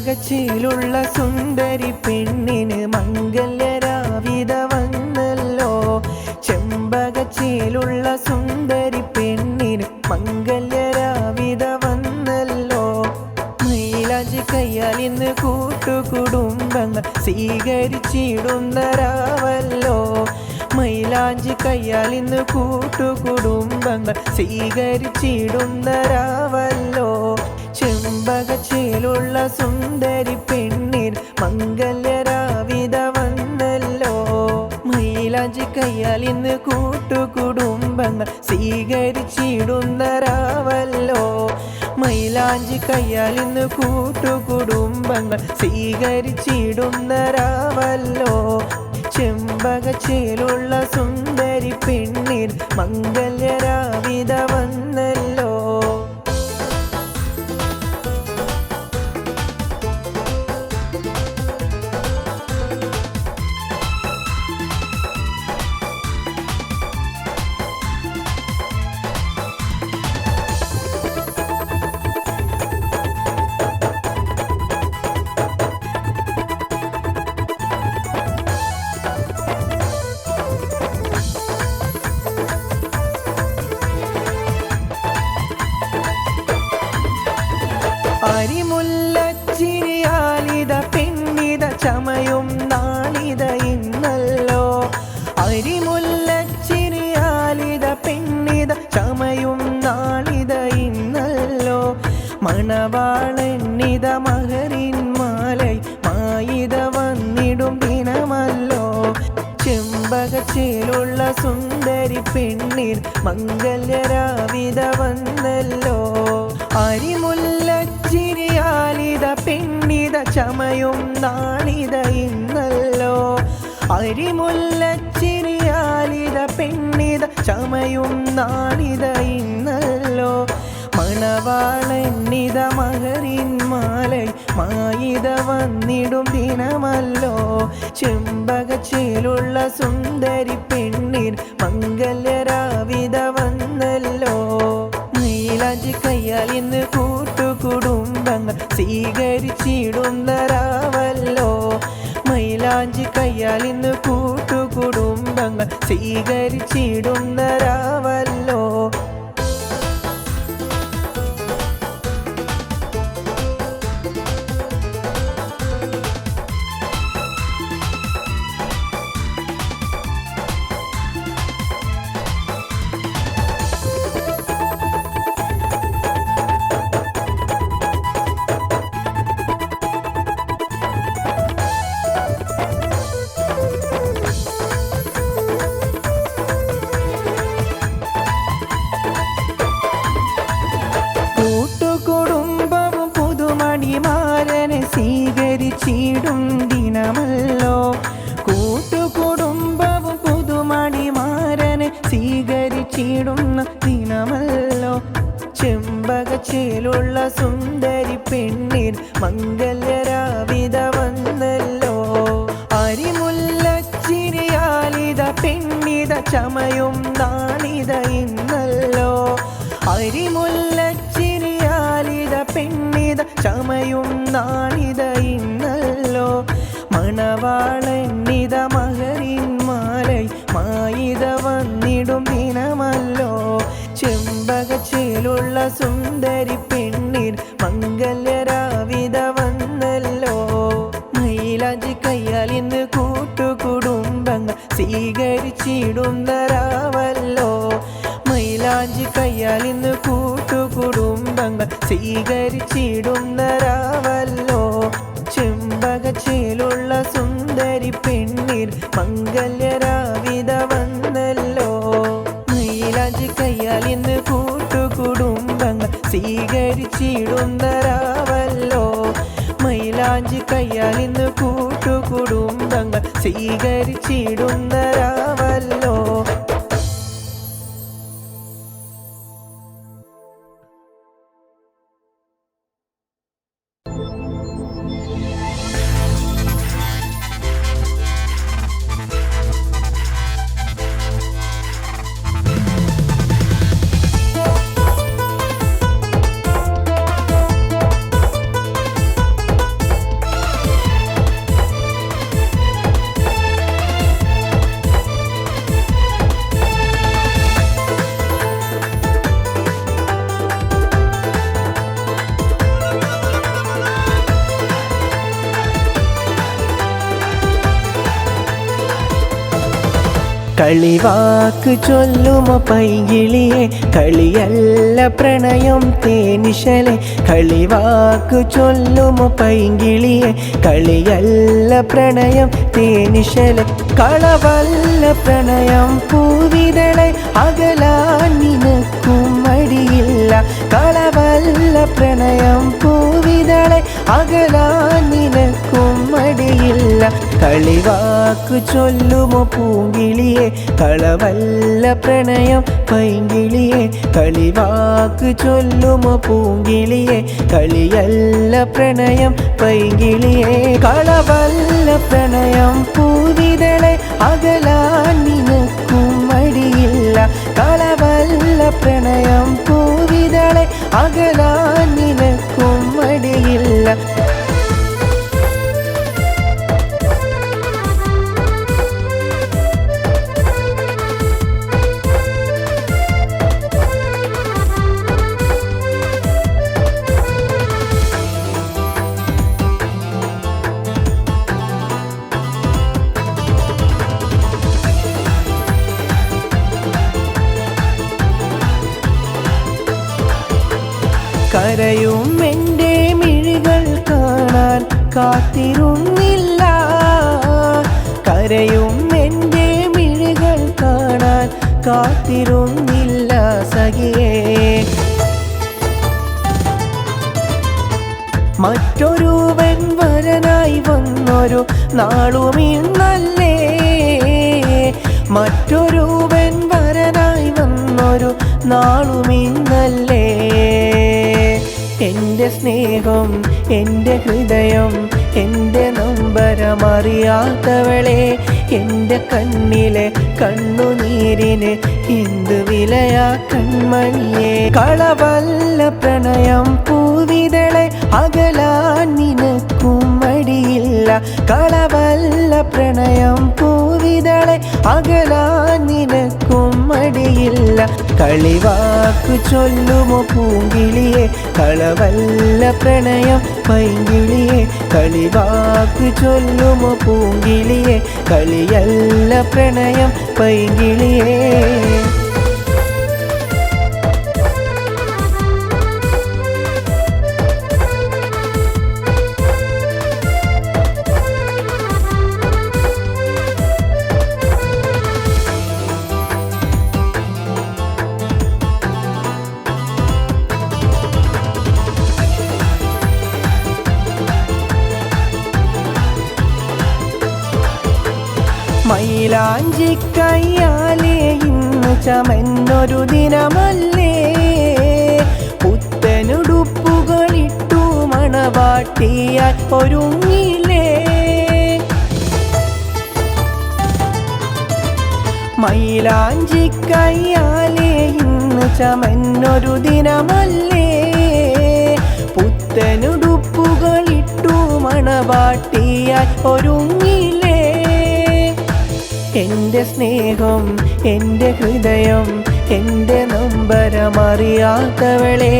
ചെമ്പകച്ചിലുള്ള സുന്ദരി പെണ്ണിന് മംഗല്യരാവിത വന്നല്ലോ. ചെമ്പകച്ചിലുള്ള സുന്ദരി പെണ്ണിന് മംഗല്യരാവിത വന്നല്ലോ. മൈലാഞ്ചി കയ്യാൽ ഇന്ന് കൂട്ടുകുടുംബങ്ങൾ സ്വീകരിച്ചിടുന്ന രാവല്ലോ. മൈലാഞ്ചി കയ്യാൽ ഇന്ന് കൂട്ടുകുടുംബങ്ങൾ സ്വീകരിച്ചിടുന്ന രാവല്ലോ. ചെമ്പകച്ചിലുള്ള സുന്ദരി പെണ്ണിന് മംഗല്യരാവിത വന്നല്ലോ. മൈലാഞ്ചി കയ്യാൽ ഇന്ന് കൂട്ടുകുടുംബങ്ങൾ സ്വീകരിച്ചിടുന്ന രാവല്ലോ. മൈലാഞ്ചി കയ്യാൽ ഇന്ന് കൂട്ടുകുടുംബങ്ങൾ സ്വീകരിച്ചിടുന്ന രാവല്ലോ. ചെമ്പകച്ചിലുള്ള സുന്ദരി പെണ്ണിന് മംഗല്യരാവിത വന്നല്ലോ. അരിമുല്ലച്ചിരിയാലിത പെണ്ണിത ചമയും നാളിത ഇന്നല്ലോ. അരിമുല്ലച്ചിരിയാലിത പെണ്ണിത ചമയും നാളിത ഇന്നല്ലോ. മണവാളന്നിത മഹറിൻ മാലൈ മായിത വന്നിടും ദിനമല്ലോ. ചെമ്പകച്ചിലുള്ള സുന്ദരി പെണ്ണിന് മംഗല്യരാവിത വന്നല്ലോ. അരിമുല്ലച്ചിരിയാലിത പെണ്ണിത ചമയും നാളിത ഇന്നല്ലോ. അരിമുല്ലച്ചിരിയാലിത പെണ്ണിത ചമയും നാളിത ഇന്നല്ലോ. മണവാളന്നിത മഹറിൻ മാലൈ മായിത വന്നിടും ദിനമല്ലോ. ചെമ്പകച്ചിലുള്ള സുന്ദരി പെണ്ണിന് മംഗല്യരാവിത വന്നല്ലോ. മൈലാഞ്ചി കയ്യാൽ ഇന്ന് കൂട്ടുകുടുംബങ്ങൾ സ്വീകരിച്ചിടുന്ന രാവല്ലോ. മൈലാഞ്ചി കയ്യാൽ ഇന്ന് കൂട്ടുകുടുംബങ്ങൾ സ്വീകരിച്ചിടുന്ന രാവല്ലോ. കൂട്ടുകുടുംബവും പുതുമണിമാരനെ സ്വീകരിച്ചിടും ദിനമല്ലോ. കൂട്ടുകുടുംബവും പുതുമണിമാരനെ സ്വീകരിച്ചിടുന്ന ദിനമല്ലോ. ചെമ്പകച്ചിലുള്ള സുന്ദരി പെണ്ണിന് മംഗല്യരാവിത വന്നല്ലോ. അരിമുല്ലച്ചിരിയാലിത പെണ്ണിത ചമയും നാളിത ഇന്നല്ലോ. അരിമുല്ലച്ചിരിയാലിത പെണ്ണിത ചമയും നാളിത ഇന്നല്ലോ. മണവാളന്നിത മഹറിൻ മാലൈ മായിത വന്നിടും ദിനമല്ലോ. ചെമ്പകച്ചിലുള്ള സുന്ദരി പെണ്ണിന് മംഗല്യരാവിത വന്നല്ലോ. മൈലാഞ്ചി കയ്യാൽ ഇന്ന് കൂട്ടുകുടുംബങ്ങൾ സ്വീകരിച്ചിടുന്ന രാവല്ലോ. മൈലാഞ്ചി കയ്യാൽ ഇന്ന് കൂട്ടുകുടുംബങ്ങൾ സ്വീകരിച്ചിടുന്ന രാവല്ലോ. ചെമ്പകച്ചിലുള്ള സുന്ദരി പെണ്ണിന് മംഗല്യരാവിത വന്നല്ലോ. മൈലാഞ്ചി കയ്യാൽ ഇന്ന് കൂട്ടുകുടുംബങ്ങൾ സ്വീകരിച്ചിടുന്ന രാവല്ലോ. മൈലാഞ്ചി കയ്യാൽ ഇന്ന് കൂട്ടുകുടുംബങ്ങൾ സ്വീകരിച്ചിടുന്ന രാവല്ലോ. കളിവാക്ക് ചൊല്ലുമോ പൈകിളിയെ കളിയല്ല പ്രണയം തേനിശലെ കളിവാക്ക് ചൊല്ലുമോ പൈകിളിയെ കളിയല്ല പ്രണയം തേനിശലെ കളവല്ല പ്രണയം പൂവിതളെ അകലാൻ നിനക്കും മടിയില്ല കളവല്ല പ്രണയം പൂവിതളെ അകലാൻ നിനക്കും മടിയില്ല കളിവാക്ക് ചൊല്ലുമോ പൂങ്കിളിയെ കളവല്ല പ്രണയം പൈങ്കിളിയെ കളിവാക്ക് ചൊല്ലുമോ പൂങ്കിളിയെ കളിയല്ല പ്രണയം പൈങ്കിളിയെ കളവല്ല പ്രണയം പൂവിതളെ അകലാൻ നിനക്കും മടിയില്ല കളവല്ല പ്രണയം പൂവിതളെ അകലാൻ നിനക്കും മടിയില്ല കരയും എൻ്റെ മിഴികൾ കാണാൻ കാത്തിരുന്നില്ല കരയും എൻ്റെ മിഴികൾ കാണാൻ കാത്തിരുന്നില്ല സഖിയേ മറ്റൊരുവൻ വരനായി വന്നൊരു നാളുമിന്നല്ലേ മറ്റൊരുവൻ വരനായി വന്നൊരു നാളുമിന്നല്ലേ എൻ്റെ സ്നേഹം എൻ്റെ ഹൃദയം എൻ്റെ നൊമ്പരമറിയാത്തവളെ എൻ്റെ കണ്ണിലെ കണ്ണുനീരിന് എന്ത് വിലയാ കൺമണിയെ കളവല്ല പ്രണയം പൂവിതളെ അകലാൻ നിനക്കും മടിയില്ല കളവല്ല പ്രണയം പൂവിതളെ അകലാൻ നിനക്കും മടിയില്ല കളിവാക്ക് ചൊല്ലുമോ പൂങ്കിളിയെ കളവല്ല പ്രണയം പൈങ്കിളിയെ കളിവാക്ക് ചൊല്ലുമോ പൂങ്കിളിയെ കളിയല്ല പ്രണയം പൈങ്കിളിയെ മൈലാഞ്ചി കയ്യാലേ ഇന്ന് ചമന്നൊരു ദിനമല്ലേ പുത്തനുടുപ്പുകളിട്ടു മണവാട്ടിയാൽ ഒരുങ്ങിലേ മൈലാഞ്ചി കയ്യാലേ ഇന്ന് ചമന്നൊരു ദിനമല്ലേ പുത്തനുടുപ്പുകളിട്ടു മണവാട്ടിയാൽ ഒരുങ്ങിലേ എൻ്റെ സ്നേഹം എൻ്റെ ഹൃദയം എൻ്റെ നൊമ്പരമറിയാത്തവളെ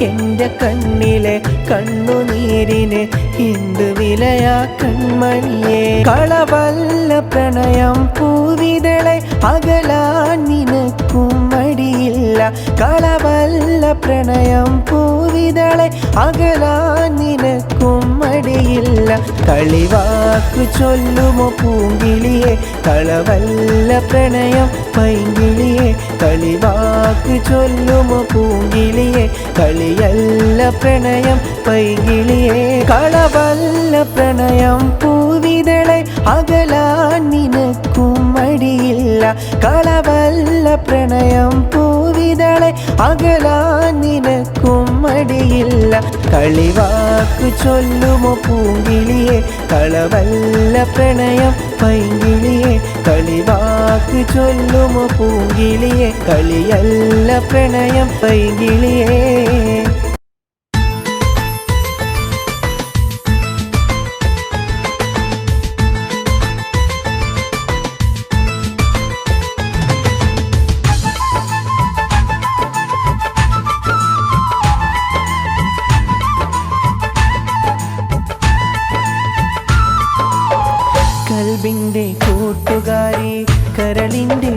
എൻ്റെ കണ്ണിലെ കണ്ണുനീരിന് എന്ത് വിലയാ കൺമണിയെ കളവല്ല പ്രണയം പൂവിതളെ അകലാൻ നിനക്കും മടിയില്ല കളവല്ല പ്രണയം പൂവിതളെ അകലാൻ നിനക്കും മടിയില്ല കളിവാക്ക് ചൊല്ലുമോ പൂങ്കിളിയെ കളവല്ല പ്രണയം പൈങ്കിളിയെ കളിവാക്ക് ചൊല്ലുമോ പൂങ്കിളിയെ കളിയല്ല പ്രണയം പൈങ്കിളിയെ കളവല്ല പ്രണയം പൂവിതളെ അകലാൻ നിനക്കും മടിയില്ല കളവല്ല പ്രണയം പൂവിതളെ അകലാൻ നിനക്കും മടിയില്ല കളിവാക്ക് ചൊല്ലുമോ പൂങ്കിളിയെ കളവല്ല പ്രണയം പൈങ്കിളിയെ കളിവാക്ക് ചൊല്ലുമോ പൂങ്കിളിയെ കളിയല്ല പ്രണയം പൈങ്കിളിയെ കൽബിൻ്റെ കൂട്ടുകാരി കരളിൻ്റെ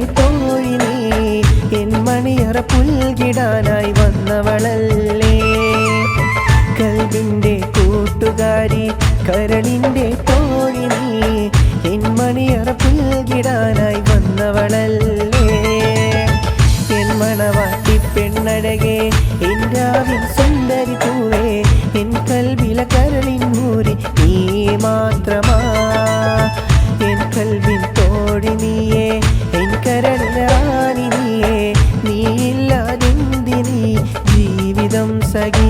മണിയറ പുൽകിടാനായി വന്നവളല്ലേ. കൽബിൻ്റെ കൂട്ടുകാരി കരളിൻ്റെ തോഴി നീ എൻ മണിയറ പുൽകിടാനായി വന്നവളല്ലേ. എൻ മണവാട്ടി പെണ്ണഴകേ എൻ രാവിൻ സുന്ദരി പൂവേ എൻ കൽബിലെ കരളിൻ മൂരി നീ മാത്രമാ. എൻ കൽബിൻ തോഴി നീയേ എൻ കരളിലെ റാണി നീയേ നീയില്ലാതെന്തിനീ ജീവിതം സഖീ.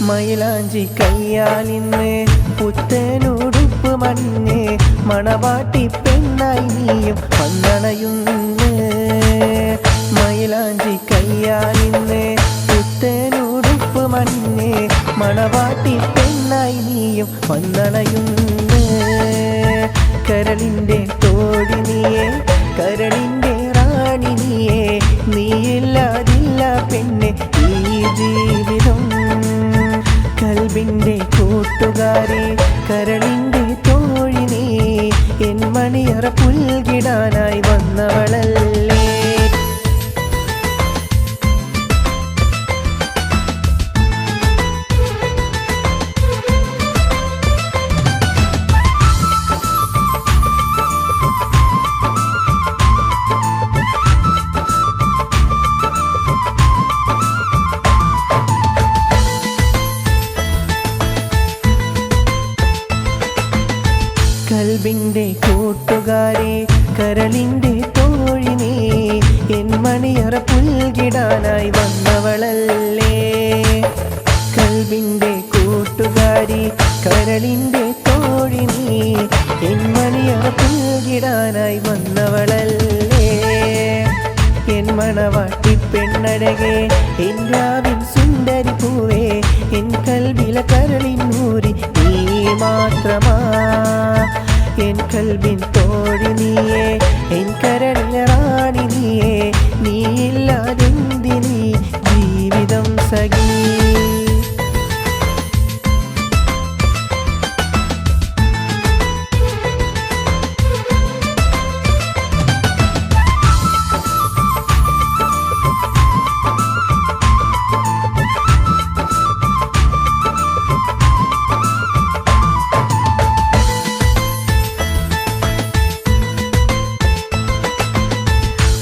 മൈലാഞ്ചി കയ്യാലിന്ന് പുത്തനുടുപ്പ് മഞ്ഞ് മണവാട്ടി പെണ്ണായി നീയും വന്നണയുന്ന്. മൈലാഞ്ചി കയ്യാലിന്ന് പുത്തനുടുപ്പ് മഞ്ഞ് മണവാട്ടി പെണ്ണായി നീയും വന്നണയുന്ന്. കരളിൻ്റെ തോഴി നീയേ കരളിൻ്റെ റാണി നീയേ നീയില്ലാതില്ല പെണ്ണെ ഈ ജീവിതം. കൽബിൻ്റെ കൂട്ടുകാരി കരളിൻ്റെ തോഴി നീ എൻ മണിയറ പുൽകിടാനായി വന്നവളല്ലേ. കൽബിൻ്റെ കൂട്ടുകാരി കരളിൻ്റെ തോഴി നീ എൻ മണിയറ പുൽകിടാനായി വന്നവളല്ലേ. കൽബിൻ്റെ കൂട്ടുകാരി കരളിൻ്റെ തോഴി നീ എൻ മണിയറ പുൽകിടാനായി വന്നവളല്ലേ. എൻ മണവാട്ടി പെണ്ണഴകേ എൻ രാവിൻ സുന്ദരി പൂവേ എൻ കൽബിലെ കരളിൻ മൂരി നീ മാത്രമാ. എൻ കൽബിൻ തോഴി നീയേ എൻ കരളിലെ റാണി നീയേ നീയില്ലാതെന്തിനീ ജീവിതം സഖീ.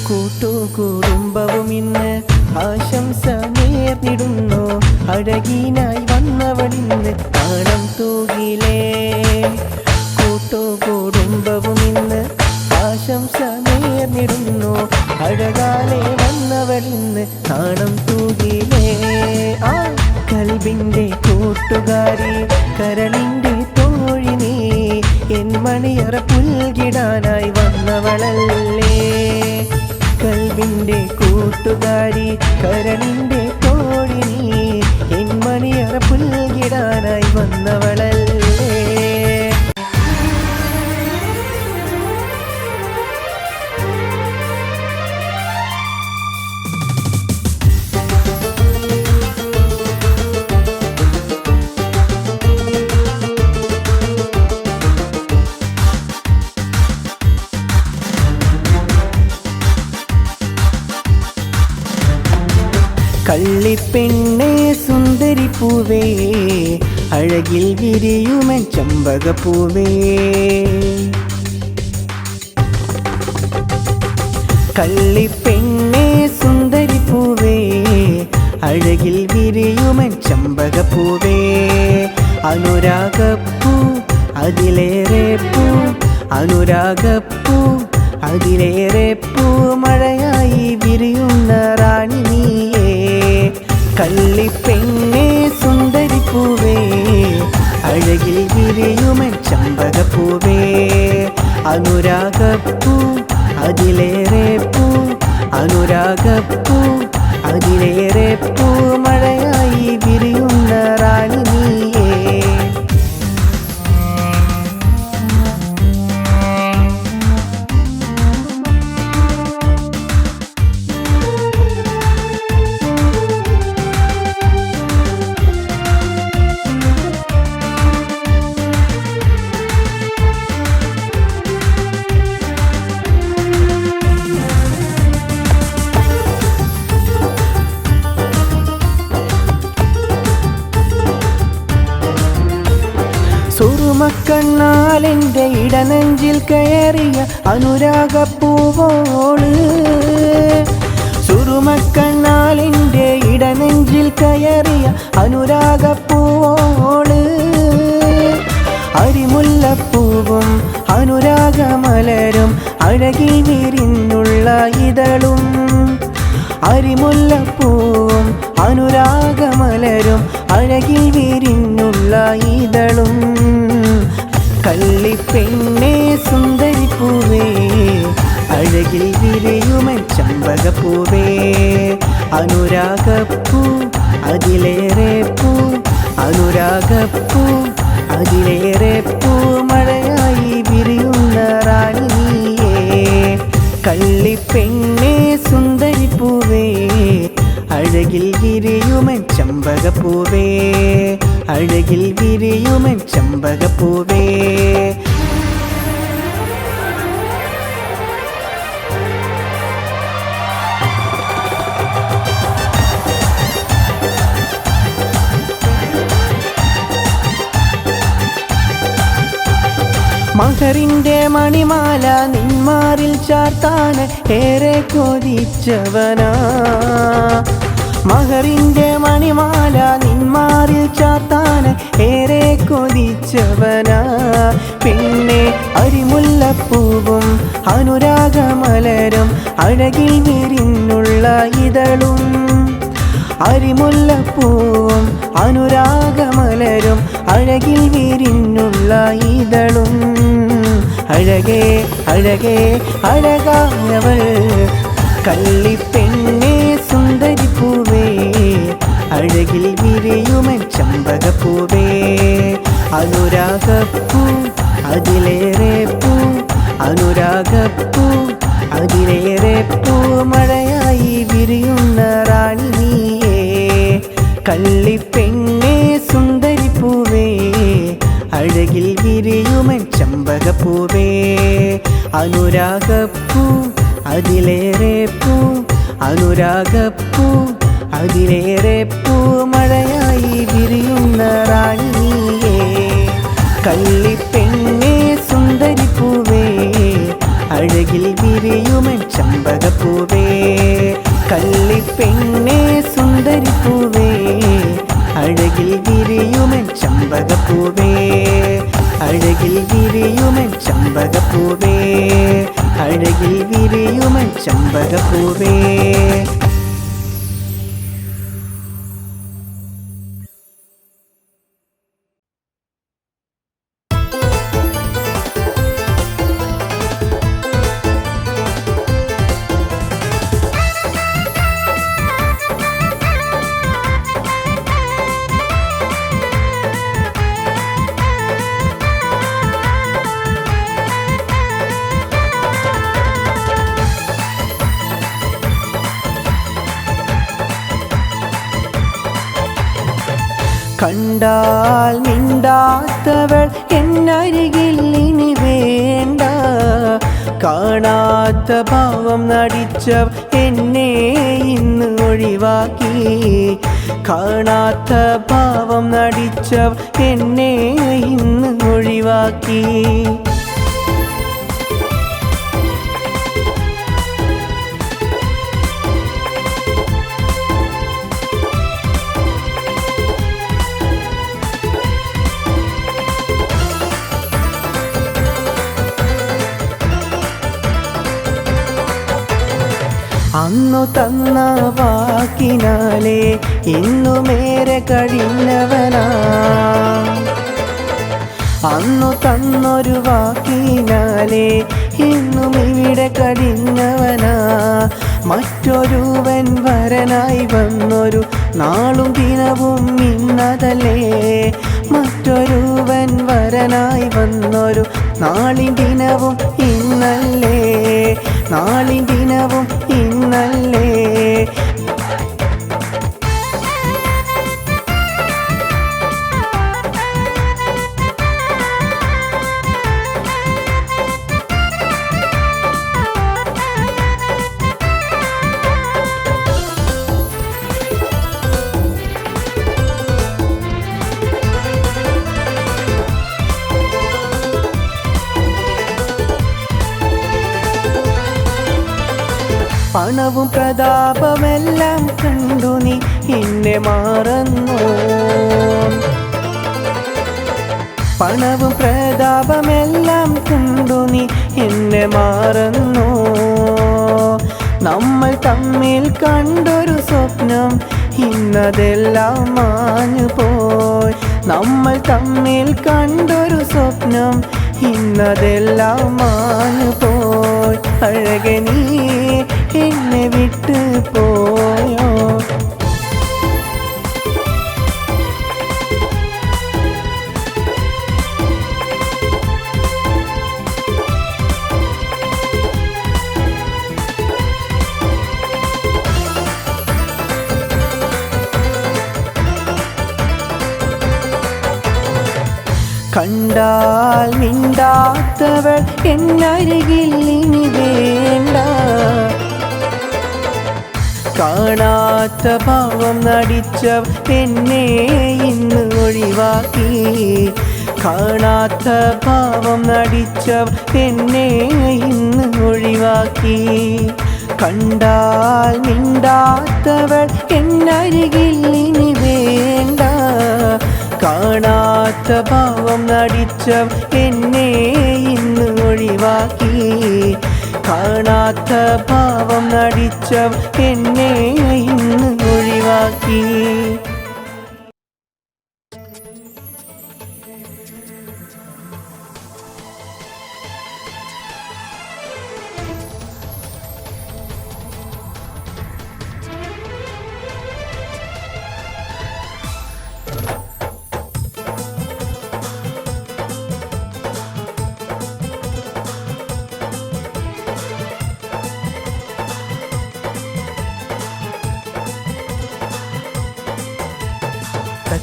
കൂട്ടുകുടുംബവും ഇന്ന് ആശംസ നേർന്നിടുന്നു. അഴകിനായി വന്നവളിന്ന് താളം തൂകിലേ. കൂട്ടുകുടുംബവും ഇന്ന് ആശംസ നേർന്നിടുന്നു. അഴകാലെ വന്നവളിന്ന് താളം തൂകിലേ. ആ കൽബിൻ്റെ കൂട്ടുകാരി കരളിൻ്റെ തോഴി നീ എൻ മണിയറ പുൽകിടാനായി വന്നവളല്ലേ. കൽബിൻ്റെ കൂട്ടുകാരി കരളിൻ്റെ തോഴി നീ എൻ മണിയറ പുൽകിടാനായി വന്നവളല്ലേ. കള്ളിപ്പെണ്ണേ സുന്ദരി പൂവേ അഴകിൽ വിരിയുമൻ ചമ്പകപ്പൂവേ. കള്ളിപ്പെണ്ണേ സുന്ദരി പൂവേ അഴകിൽ വിരിയുമൻ ചമ്പകപ്പൂവേ. അനുരാഗപ്പൂ അതിലേറെ പൂ അനുരാഗപ്പൂ അതിലേറെ പൂ മഴയായി വിരിയുന്ന റാണി നീയേ. കള്ളിപ്പെണ്ണേ സുന്ദരി പൂവേ അഴകിൽ വിരിയുമൻ ചമ്പകപ്പൂവേ. അനുരാഗപ്പൂ അതിലേറെ പൂ അനുരാഗപ്പൂ അതിലേറെ പൂ മഴയായി വിരിയുന്ന റാണി സുറുമക്കണ്ണാലെൻ്റെ ഇടനെഞ്ചിൽ കയറിയ അനുരാഗപ്പൂവോള്. സുറുമക്കണ്ണാലെൻ്റെ ഇടനെഞ്ചിൽ കയറിയ അനുരാഗപ്പൂവോള്. അരിമുല്ലപ്പൂവും അനുരാഗമലരും അഴകിൽ വിരിഞ്ഞുള്ള ഇതളും. അരിമുല്ലപ്പൂവും അനുരാഗമലരും അഴകിൽ വിരിഞ്ഞുള്ള ഇതളും. കള്ളിപ്പെണ്ണേ സുന്ദരിപ്പൂവേ അഴകിൽ വിരിയുമൻ ചമ്പകപ്പൂവേ. അനുരാഗപ്പൂ അതിലേറെ പൂ, അനുരാഗപ്പൂ അതിലേറെ പൂ, മഴയായി വിരിയുന്ന റാണി നീയേ. കള്ളിപ്പെണ്ണേ സുന്ദരിപ്പൂവേ അഴകിൽ വിരിയുമൻ ചമ്പകപ്പൂവേ, അഴകിൽ വിരിയുമൻ ചമ്പകപ്പൂവേ. മഹറിൻ്റെ മണിമാല നിന്മാറിൽ ചാർത്താൻ ഏറെ കൊതിച്ചവനാ. മഹറിൻ്റെ മണിമാല നിന്മാറിൽ ചാർത്താൻ ഏറെ കൊതിച്ചവനാ. പിന്നെ അരിമുല്ലപ്പൂവും അനുരാഗമലരും അഴകിൽ വിരിഞ്ഞുള്ള ഇതളും. അരിമുല്ലപ്പൂവും അനുരാഗമലരും അഴകിൽ വിരിഞ്ഞുള്ള ഇതളും. അഴകേ അഴകേ അഴകായവൾ കള്ളിപ്പെണ്ണേ സുന്ദരിപ്പൂവേ അഴകിൽ വിരിയുമൻ ചമ്പകപ്പൂവേ. അനുരാഗപ്പൂ അതിലേറെ പൂ, അനുരാഗപ്പൂ അതിലേറെ പൂ, മഴയായി വിരിയുന്ന റാണി നീയേ. കള്ളിപ്പെണ്ണേ സുന്ദരിപ്പൂവേ അഴകിൽ വിരിയുമൻ ചമ്പകപ്പൂവേ. അനുരാഗപ്പൂ അതിലേറെ പൂ, അനുരാഗപ്പൂ അതിലേറെ പൂ, മഴയായി വിരിയുന്ന റാണി നീയേ. കള്ളിപ്പെണ്ണേ സുന്ദരിപ്പൂവേ അഴകിൽ വിരിയുമൻ ചമ്പകപ്പൂവേ. കള്ളിപ്പെണ്ണേ സുന്ദരിപ്പൂവേ അഴകിൽ വിരിയുമൻ ചമ്പകപ്പൂവേ, അഴകിൽ വിരിയുമൻ ചമ്പകപ്പൂവേ, അഴകിൽ വിരിയുമൻ ചമ്പകപ്പൂവേ. കണ്ടാൽ മിണ്ടാത്തവൾ എന്നരികിൽ ഇനി വേണ്ട. കാണാത്ത ഭാവം നടിച്ചവൾ എന്നെ ഇന്ന് ഒഴിവാക്കി. കാണാത്ത ഭാവം നടിച്ചവൾ എന്നെ ഇന്ന് ഒഴിവാക്കി. അന്നു തന്ന വാക്കിനാലേ ഇന്നുമേറെ കഴിഞ്ഞവനാ. അന്നു തന്നൊരു വാക്കിനാലേ ഇന്നും ഇവിടെ കഴിഞ്ഞവനാ. മറ്റൊരുവൻ വരനായി വന്നൊരു നാളും ദിനവും ഇന്നതല്ലേ. മറ്റൊരുവൻ വരനായി വന്നൊരു നാളിൻ ദിനവും ഇന്നല്ലേ. നാളിൻ ദിനവും ഇന്നല്ലേ. പണവും പ്രതാപമെല്ലാം കണ്ടു നീ എന്നെ മറന്നു. പണവും പ്രതാപമെല്ലാം കണ്ടു നീ എന്നെ മറന്നു. നമ്മൾ തമ്മിൽ കണ്ടൊരു സ്വപ്നം ഇന്നതെല്ലാം മാഞ്ഞു പോയി. നമ്മൾ തമ്മിൽ കണ്ടൊരു സ്വപ്നം ഇന്നതെല്ലാം മാഞ്ഞു പോയി. അഴകെ നീ എന്നെ വിട്ടു പോയോ? കണ്ടാൽ മിണ്ടാത്തവൾ എന്നരികിൽ ഇനി വേണ്ട. കാണാത്ത ഭാവം നടിച്ചവൾ എന്നെ ഇന്ന് ഒഴിവാക്കി. കാണാത്ത ഭാവം നടിച്ചവൾ എന്നെ ഇന്ന് ഒഴിവാക്കി. കണ്ടാൽ മിണ്ടാത്തവൾ എന്നരികിൽ ഇനി വേണ്ട. കാണാത്ത ഭാവം നടിച്ചവൾ എന്നെ ഇന്ന് ഒഴിവാക്കി. കാണാത്ത ഭാവം നടിച്ചവൾ എന്നെ ഇന്ന് ഒഴിവാക്കി.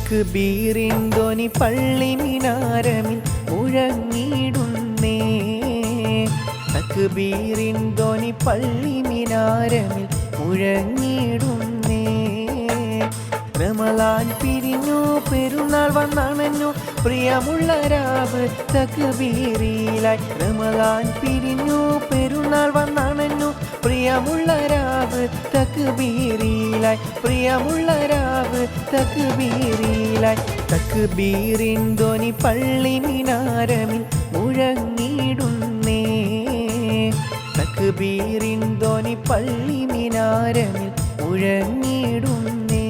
തക്ബീറിൻ ധ്വനി പള്ളി മിനാരമിൽ മുഴങ്ങിടുന്നേ. തക്ബീറിൻ ധ്വനി പള്ളി മിനാരമിൽ മുഴങ്ങിടുന്നേ. റമളാൻ പിരിഞ്ഞു പെരുന്നാൾ വന്നണഞ്ഞു പ്രിയമുള്ള രാവ് തക്ബീറിലായി. റമളാൻ പിരിഞ്ഞു പെരുന്നാൾ വന്നണഞ്ഞു പ്രിയമുള്ള രാവ് തക്ബീറിലായി. പ്രിയമുള്ള രാവ് തക്ബീറിലായി. തക്ബീറിൻ ധ്വനി പള്ളി മിനാരമിൽ മുഴങ്ങിടുന്നേ. തക്ബീറിൻ ധ്വനി പള്ളി മിനാരമിൽ മുഴങ്ങിടുന്നേ.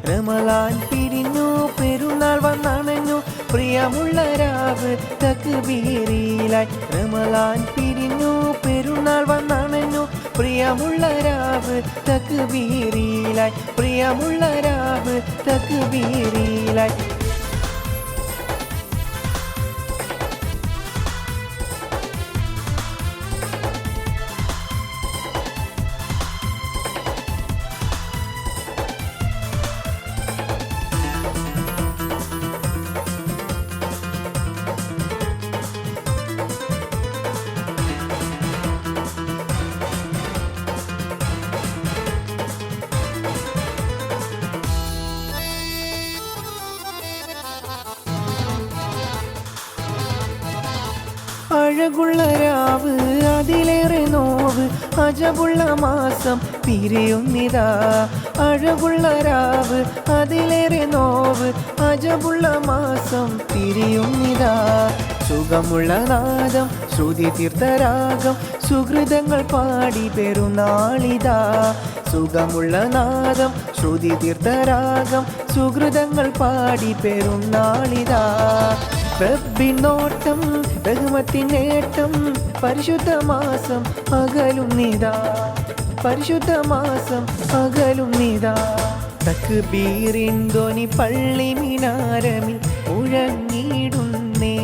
റമളാൻ പിരിഞ്ഞു പെരുന്നാൾ വന്നണഞ്ഞു പ്രിയമുള്ള രാവ് തക്ബീറിലായി. റമളാൻ പിരിഞ്ഞു പെരുന്നാൾ വന്നണഞ്ഞു പ്രിയമുള്ള രാവ് തക്ബീറിലായി. പ്രിയമുള്ള രാവ് തക്ബീറിലായി. അഴകുള്ള രാവ് അതിലേറെ നോവ് അജബുള്ള മാസം പിരിയുന്നിതാ. അഴകുള്ള രാവ് അതിലേറെ നോവ് അജബുള്ള മാസം പിരിയുന്നിതാ. സുഖമുള്ള നാദം ശ്രുതി തീർത്ഥരാഗം സുഹൃതങ്ങൾ പാടി പെരുന്നാളിതാ. സുഖമുള്ള നാദം ശ്രുതി തീർത്ഥരാഗം സുഹൃതങ്ങൾ പാടി പെരുന്നാളിതാ. റബ്ബിനോട്ടം റഹ്മത്തിനേട്ടം പരിശുദ്ധ മാസം അകലുന്നിതാ. പരിശുദ്ധ മാസം അകലുന്നിതാ. തക്ബീറിൻ ധ്വനി പള്ളി മിനാരമിൽ മുഴങ്ങിടുന്നേ.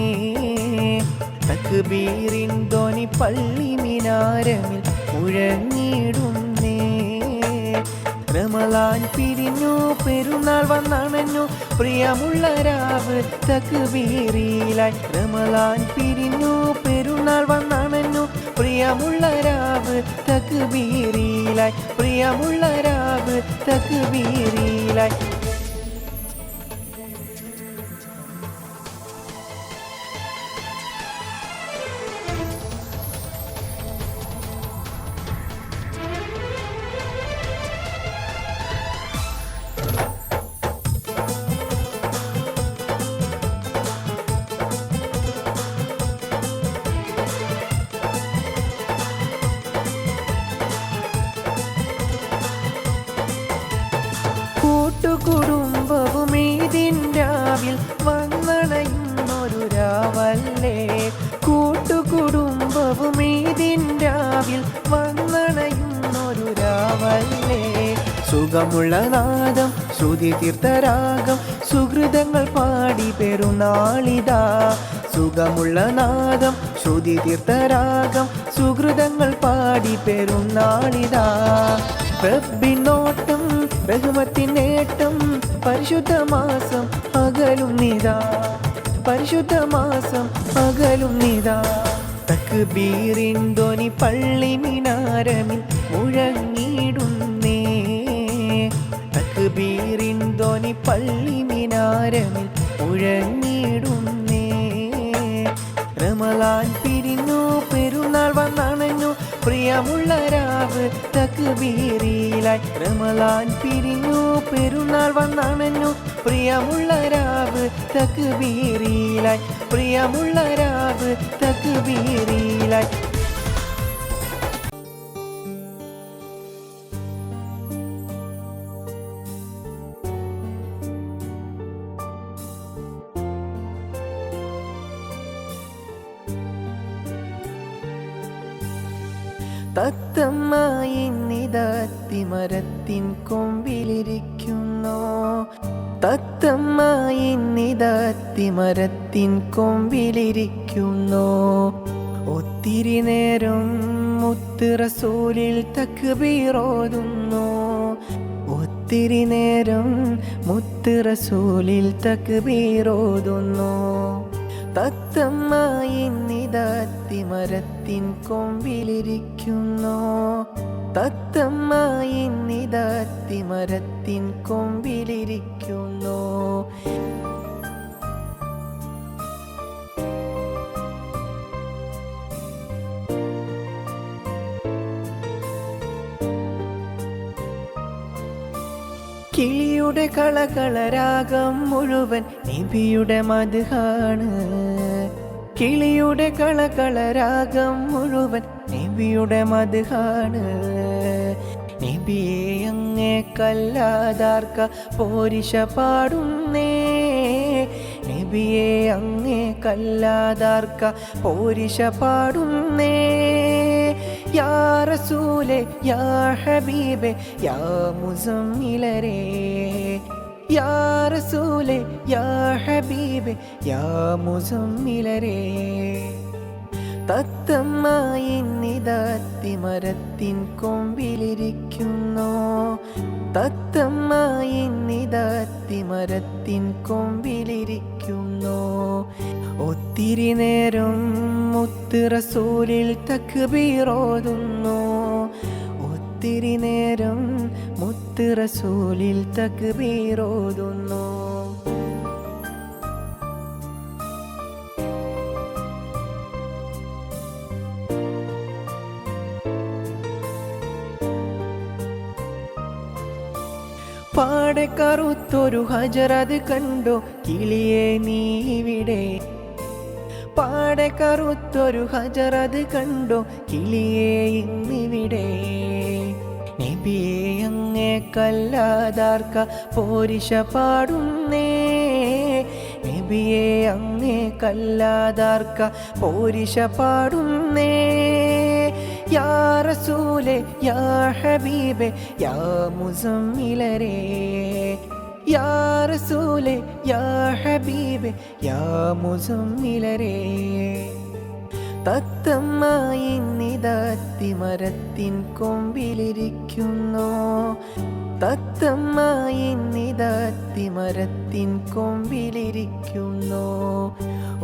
തക്ബീറിൻ ധ്വനി പള്ളി മിനാരമിൽ മുഴങ്ങിടുന്നേ. റമളാൻ പിരിഞ്ഞു പെരുന്നാൾ വന്നണഞ്ഞു പ്രിയമുള്ള രാവ് തക്ബീറിലായി. റമളാൻ പിരിഞ്ഞു പെരുന്നാൾ വന്നണഞ്ഞു പ്രിയമുള്ള രാവ് തക്ബീറിലായി. പ്രിയമുള്ള രാവ് തക്ബീറിലായി. കൂട്ടുകുടുംബവും ഈദിൻരാവിൽ വന്നണയുന്നൊരു രാവല്ലേ. കൂട്ടുകുടുംബവും ഈദിൻരാവിൽ വന്നണയുന്നൊരു രാവല്ലേ. സുഖമുള്ള നാദം ശ്രുതി തീർത്ഥരാഗം സുഹൃതങ്ങൾ പാടി പെരുന്നാളിതാ. സുഖമുള്ള നാദം ശ്രുതി തീർത്ഥരാഗം സുഹൃതങ്ങൾ പാടി പെരുന്നാളിതാ. റബ്ബിനോട്ടം റഹ്മത്തിൻ നേട്ടം പരിശുദ്ധ മാസം അകലും നിതാ. പരിശുദ്ധ മാസം അകലും നിതാ. തക്ബീറിൻ ധ്വനി പള്ളി മിനാരമിൽ മുഴങ്ങിടുന്നേ. തക്ബീറിൻ ധ്വനി പള്ളി മിനാരമിൽ മുഴങ്ങിടുന്നേ. റമളാൻ പിരിഞ്ഞു പെരുന്നാൾ വന്നണഞ്ഞു പ്രിയമുള്ള രാവ് തക്ബീറിലായി. റമളാൻ പിരിഞ്ഞു പെരുന്നാൾ വന്നണഞ്ഞു പ്രിയമുള്ള രാവ് തക്ബീറിലായി. പ്രിയമുള്ള രാവ് തക്ബീറിലായി. തത്തമ്മായി നിതത്തിമരത്തിൻ കൊമ്പിലിരിക്കുന്നു. തത്തമ്മായി നിതത്തിമരത്തിൻ കൊമ്പിലിരിക്കുന്നു. ഒത്തിരി നേരം മുത്ത് റസൂലിൽ തക്ബീറോതുന്നു. ഒത്തിരി നേരം മുത്ത് റസൂലിൽ തക്ബീറോതുന്നു. തത്തമ്മായി നിതത്തിമരത്തിൻ കൊമ്പിലിരിക്കുന്നു. തത്തമ്മായി നിതത്തിമരത്തിൻ കൊമ്പിലിരിക്കുന്നു. കിളിയുടെ കളകളരാഗം മുഴുവൻ നബിയുടെ മദ്ഹാണ്. കിളിയുടെ കളകളരാഗം മുഴുവൻ നബിയുടെ മദ്ഹാണ്. നബിയെ അങ്ങേ കല്ലാതാർക്ക പോരിശ പാടുന്നേ. നബിയെ അങ്ങേ കല്ലാതാർക്ക പോരിശ പാടുന്നേ. യാ റസൂലേ യാ ഹബീബേ യാ മുസമ്മിലരേ. യാ റസൂലേ യാ ഹബീബേ യാ മുസമ്മിലരേ. തത്തമ്മായി നിതത്തിമരത്തിൻ കൊമ്പിലിരിക്കുന്നു. തത്തമ്മായി നിതത്തിമരത്തിൻ കൊമ്പിലിരിക്കുന്നു. ഒത്തിരി നേരം മുത്ത് റസൂലിൽ തക്ബീറോതുന്നു. ഒത്തിരി നേരം മുത്ത് റസൂലിൽ തക്ബീറോതുന്നു. പാടെ കറുത്തൊരു ഹജറത് കണ്ടോ കിളിയെ നീവിടെ. പാടെ കറുത്തൊരു ഹജറത് കണ്ടോ കിളിയെ ഇന്നിവിടെ. നബിയെ അങ്ങേ കല്ലാതാർക്ക പോരിശ പാടുന്നേ. നബിയെ അങ്ങേ കല്ലാതാർക്ക പോരിശ പാടുന്നേ. യാ റസൂലേ യാ ഹബീബേ യാ മുസമ്മിലരേ. യാ റസൂലേ യാ ഹബീബേ യാ മുസമ്മിലരേ. തത്തമ്മായി നിതത്തിമരത്തിൻ കൊമ്പിലിരിക്കുന്നു. തത്തമ്മായി നിതത്തിമരത്തിൻ കൊമ്പിലിരിക്കുന്നു.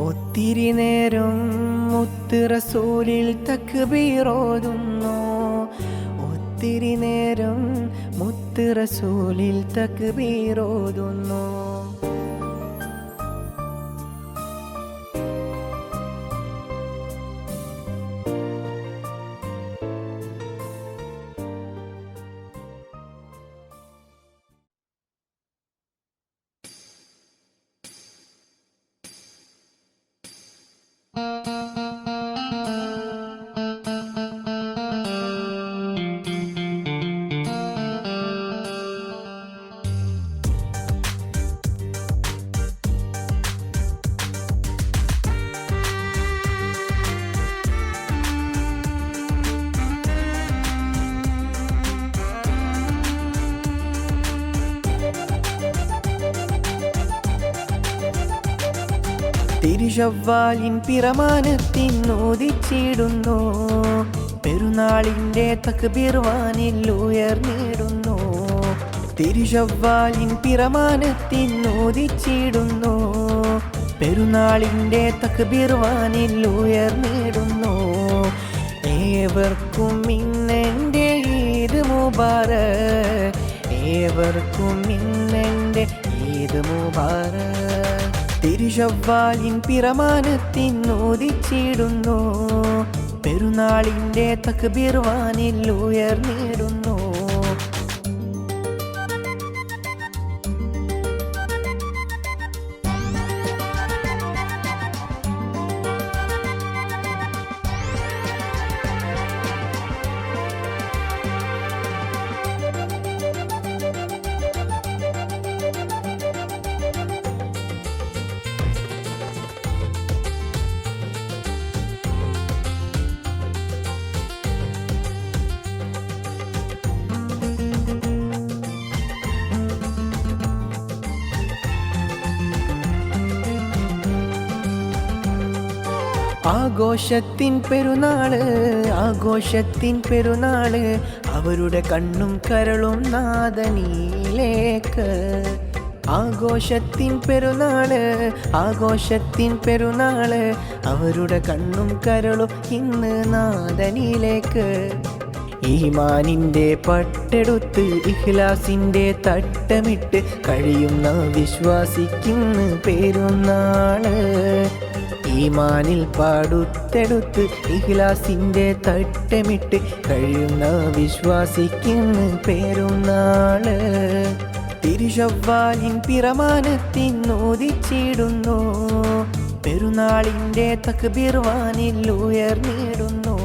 ഒത്തിരി നേരം മുത്ത് റസൂലിൽ തക്ബീറോതുന്നു. ഒത്തിരി നേരം മുത്ത് റസൂലിൽ തക്ബീറോതുന്നു. തിരുശവ്വാലിൻ പിറമാനത്തിനോദിച്ചിടുന്നു പെരുന്നാളിൻ്റെ തക്ബീർ വാനിൽ ഉയർന്നിടുന്നു തിരുശവ്വാലിൻ പിറമാനത്തിനോദിച്ചിടുന്നു പെരുന്നാളിൻ്റെ തക്ബീർ വാനിൽ ഉയർന്നിടുന്നു ഏവർക്കും ഇന്നെൻ്റെ ഈദ് മുബാറക് ഏവർക്കും ഇന്നെൻ്റെ ഈദ് മുബാറക് തിരുശവ്വാലിൻ പിറമാനത്തിനോദിച്ചിടുന്നു പെരുന്നാളിൻ്റെ തക്ബീർ വാനിൽ ഉയർന്നിടുന്നു ആഘോഷത്തിൻ പെരുന്നാള് അവരുടെ കണ്ണും കരളും നാദനിലേക്ക് ആഘോഷത്തിൻ പെരുന്നാള് അവരുടെ കണ്ണും കരളും ഇന്ന് നാദനിലേക്ക് ഈമാനിൻ്റെ പട്ടെടുത്ത് ഇഖ്ലാസിൻ്റെ തട്ടമിട്ട് കഴിയുന്ന വിശ്വാസിക്കുന്ന പെരുന്നാള് ഈമാനിൽ പാടുത്തെടുത്ത് ഇഖ്ലാസിൻ്റെ തട്ടമിട്ട് കഴിയുന്ന വിശ്വാസിക്കുന്ന പെരുന്നാള് തിരുശവ്വാലിൻ പിറമാനത്തിനോദിച്ചിടുന്നു പെരുന്നാളിൻ്റെ തക്ബീർ വാനിൽ ഉയർന്നിടുന്നു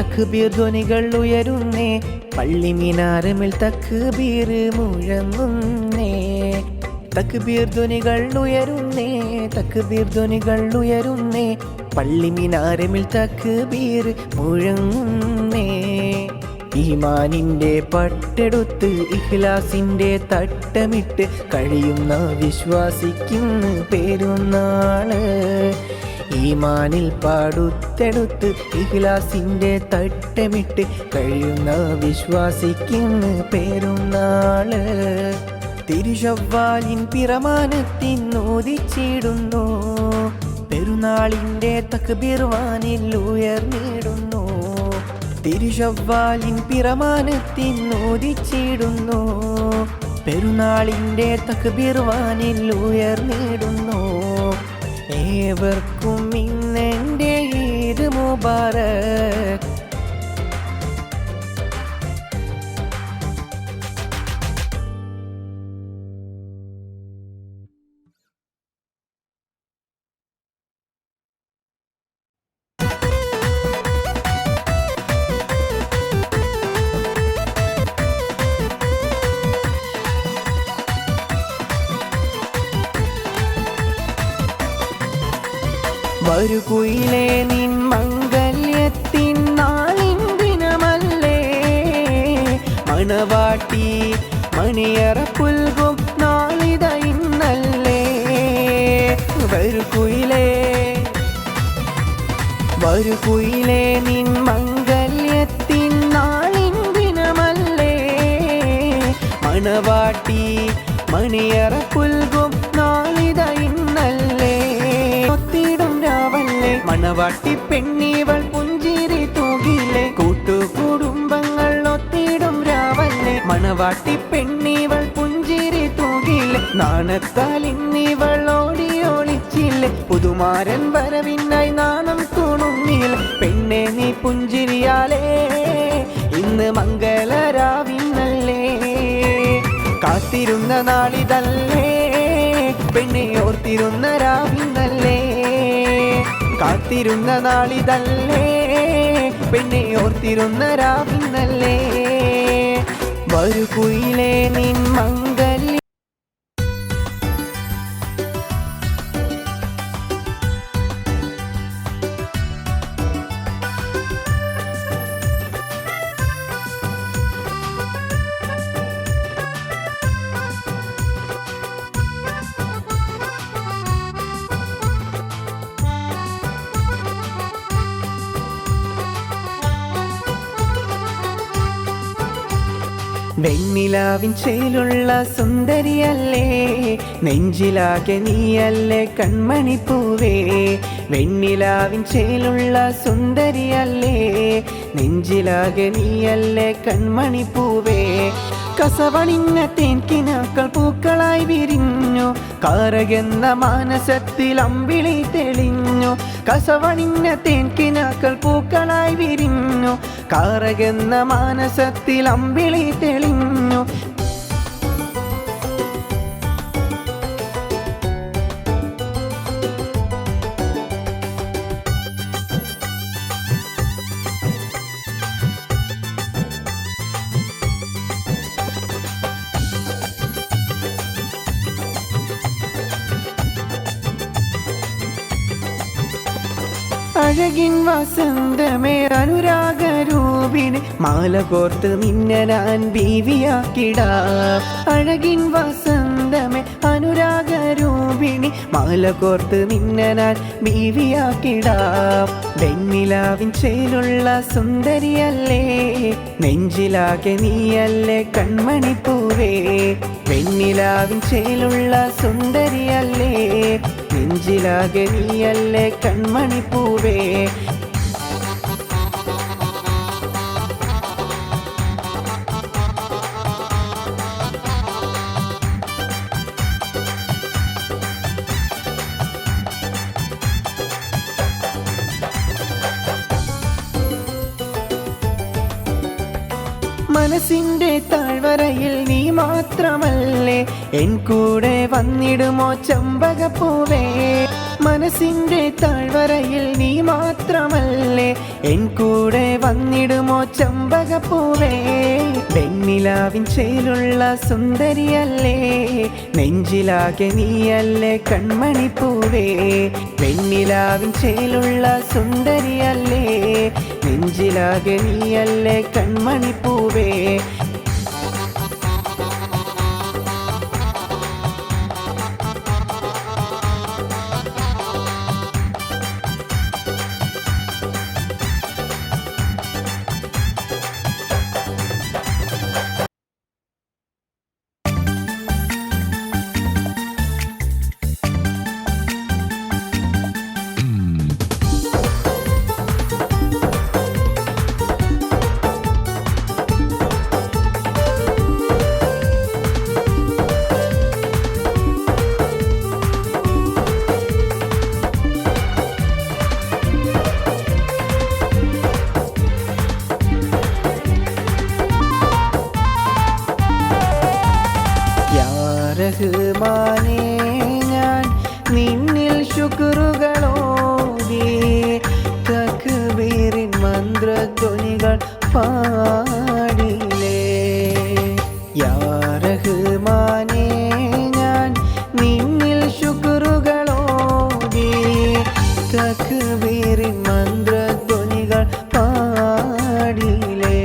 തക്ബീർ ധ്വനികൾ ഉയരുന്നേ പള്ളി മിനാരമിൽ തക്ബീർ മുഴങ്ങുന്നേ തക്ബീർ ധ്വനികൾ ഉയരുന്നേ പള്ളി മിനാരമിൽ തക്ബീർ മുഴങ്ങുന്നേ ഈമാനിൻ്റെ പട്ടെടുത്ത് ഇഖ്ലാസിൻ്റെ തട്ടമിട്ട് കഴിയുന്ന വിശ്വാസിക്കുന്ന പെരുന്നാള് ഈമാനിൽ പാടുത്തെടുത്ത് ഇഖ്ലാസിൻ്റെ തട്ടമിട്ട് കഴിയുന്ന വിശ്വാസിക്കുന്ന പെരുന്നാള് തിരുശവ്വാലിൻ പിറമാനത്തിനോദിച്ചിടുന്നു പെരുന്നാളിൻ്റെ തക്ബീർ വാനിൽ ഉയർന്നിടുന്നു തിരുശവ്വാലിൻ പിറമാനത്തിനോദിച്ചിടുന്നു പെരുന്നാളിൻ്റെ തക്ബീർ വാനിൽ ഉയർന്നിടുന്നു ഏവർക്കും ഇന്നെൻ്റെ ഈദ് മുബാറക് വരുകുയിലേ നിൻ മംഗല്യത്തിൻ നാളിൻ ദിനമല്ലേ മണവാട്ടി മണിയറ പുൽകും നാളിത ഇന്നല്ലേ വരുകുയിലേ നിൻ മംഗല്യത്തിൻ നാളിൻ ദിനമല്ലേ മണവാട്ടി മണിയറ പുൽകും നാളിത ഇന്നല്ലേ മണവാട്ടി പെണ്ണീവൾ പുഞ്ചിരി തൂകിലെ കൂട്ടുകുടുംബങ്ങൾ ഒത്തിടും രാവല്ലേ മണവാട്ടി പെണ്ണീവൾ പുഞ്ചിരി തൂകിലെ നാണത്താൽ ഇന്നിവൾ ഓടി ഒളിച്ചില്ലേ പുതുമാരൻ വരവിനായി നാണം തുണുങ്ങിയില്ല പെണ്ണെ നീ പുഞ്ചിരിയാലേ ഇന്ന് മംഗളരാവിന്നല്ലേ കാത്തിരുന്ന നാളിതല്ലേ പെണ്ണെ ഓർത്തിരുന്ന രാവിന്നല്ലേ കാത്തിരുന്ന നാളിതല്ലേ പെണ്ണെ ഓർത്തിരുന്ന രാവിന്നല്ലേ വരു കുയിലേ നിൻ മംഗല്യ വെണ്ണിലാവിൻ ചേലുള്ള സുന്ദരിയല്ലേ നെഞ്ചിലാകെ നീയല്ലേ കൺമണിപ്പൂവേ വെണ്ണിലാവിൻ ചേലുള്ള സുന്ദരിയല്ലേ നെഞ്ചിലാകെ നീയല്ലേ കൺമണിപ്പൂവേ കസവണിഞ്ഞ തേൻകിനാക്കൾ പൂക്കളായി വിരിഞ്ഞു കാരകെന്ന മാനസത്തിൽ അമ്പിളി തെളിഞ്ഞു കസവണിഞ്ഞ തേൻകിനാക്കൾ പൂക്കളായി വിരിഞ്ഞു കാരകെന്ന മാനസത്തിൽ അമ്പിളി തെളിഞ്ഞു അഴകിൻ വസന്തമേ അനുരാഗരൂപിണി മാല കോർത്ത് നിന്നെ ഞാൻ ബീവിയാക്കിടാ അഴകിൻ വസന്തമേ അനുരാഗരൂപിണി മാല കോർത്ത് നിന്നെ ഞാൻ ബീവിയാക്കിടാ വെണ്ണിലാവിൻ ചേലുള്ള സുന്ദരിയല്ലേ നെഞ്ചിലാകെ നീയല്ലേ കൺമണിപ്പൂവേ വെണ്ണിലാവിൻ ചേലുള്ള സുന്ദരിയല്ലേ നെഞ്ചിലാകെ നീയല്ലേ കൺമണിപ്പൂവേ മനസ്സിന്റെ താഴ്വരയിൽ നീ മാത്രമല്ലേ എൻ കൂടെ വന്നിടുമോ ചെമ്പകപ്പൂവേ മനസ്സിന്റെ താഴ്വരയിൽ നീ മാത്രമല്ലേ എൻ കൂടെ വന്നിടുമോ ചെമ്പകപ്പൂവേ വെണ്ണിലാവിൻ ചേലുള്ള സുന്ദരിയല്ലേ നെഞ്ചിലാകെ നീയല്ലേ കൺമണിപ്പൂവേ വെണ്ണിലാവിൻ ചേലുള്ള സുന്ദരിയല്ലേ നെഞ്ചിലാകെ നീയല്ലേ കൺമണിപ്പൂവേ റഹ്മാനേ ഞാൻ നിന്നിൽ ശുക്റുകളോടി തക്ബീറിൻ മന്ത്രധ്വനികൾ പാടിലേ യാ റഹ്മാനേ ഞാൻ നിന്നിൽ ശുക്റുകളോടി തക്ബീറിൻ മന്ത്രധ്വനികൾ പാടിലേ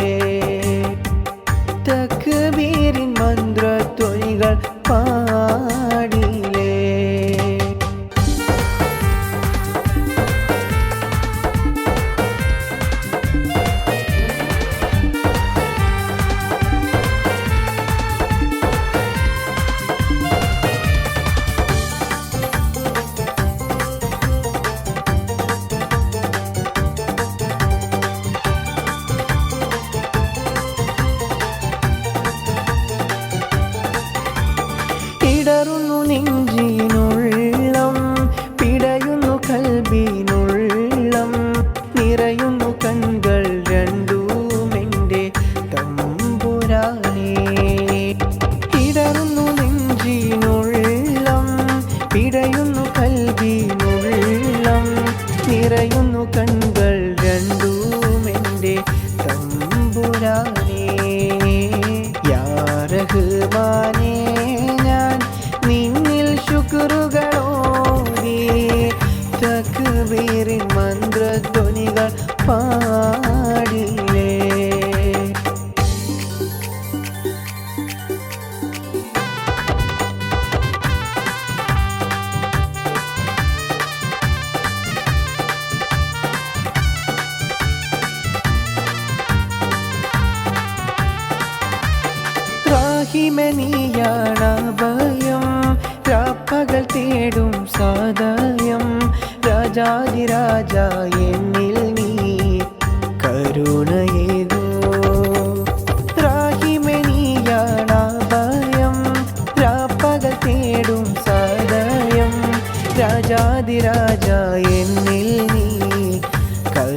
തക്ബീറിൻ മന്ത്രധ്വനികൾ പാടിലേ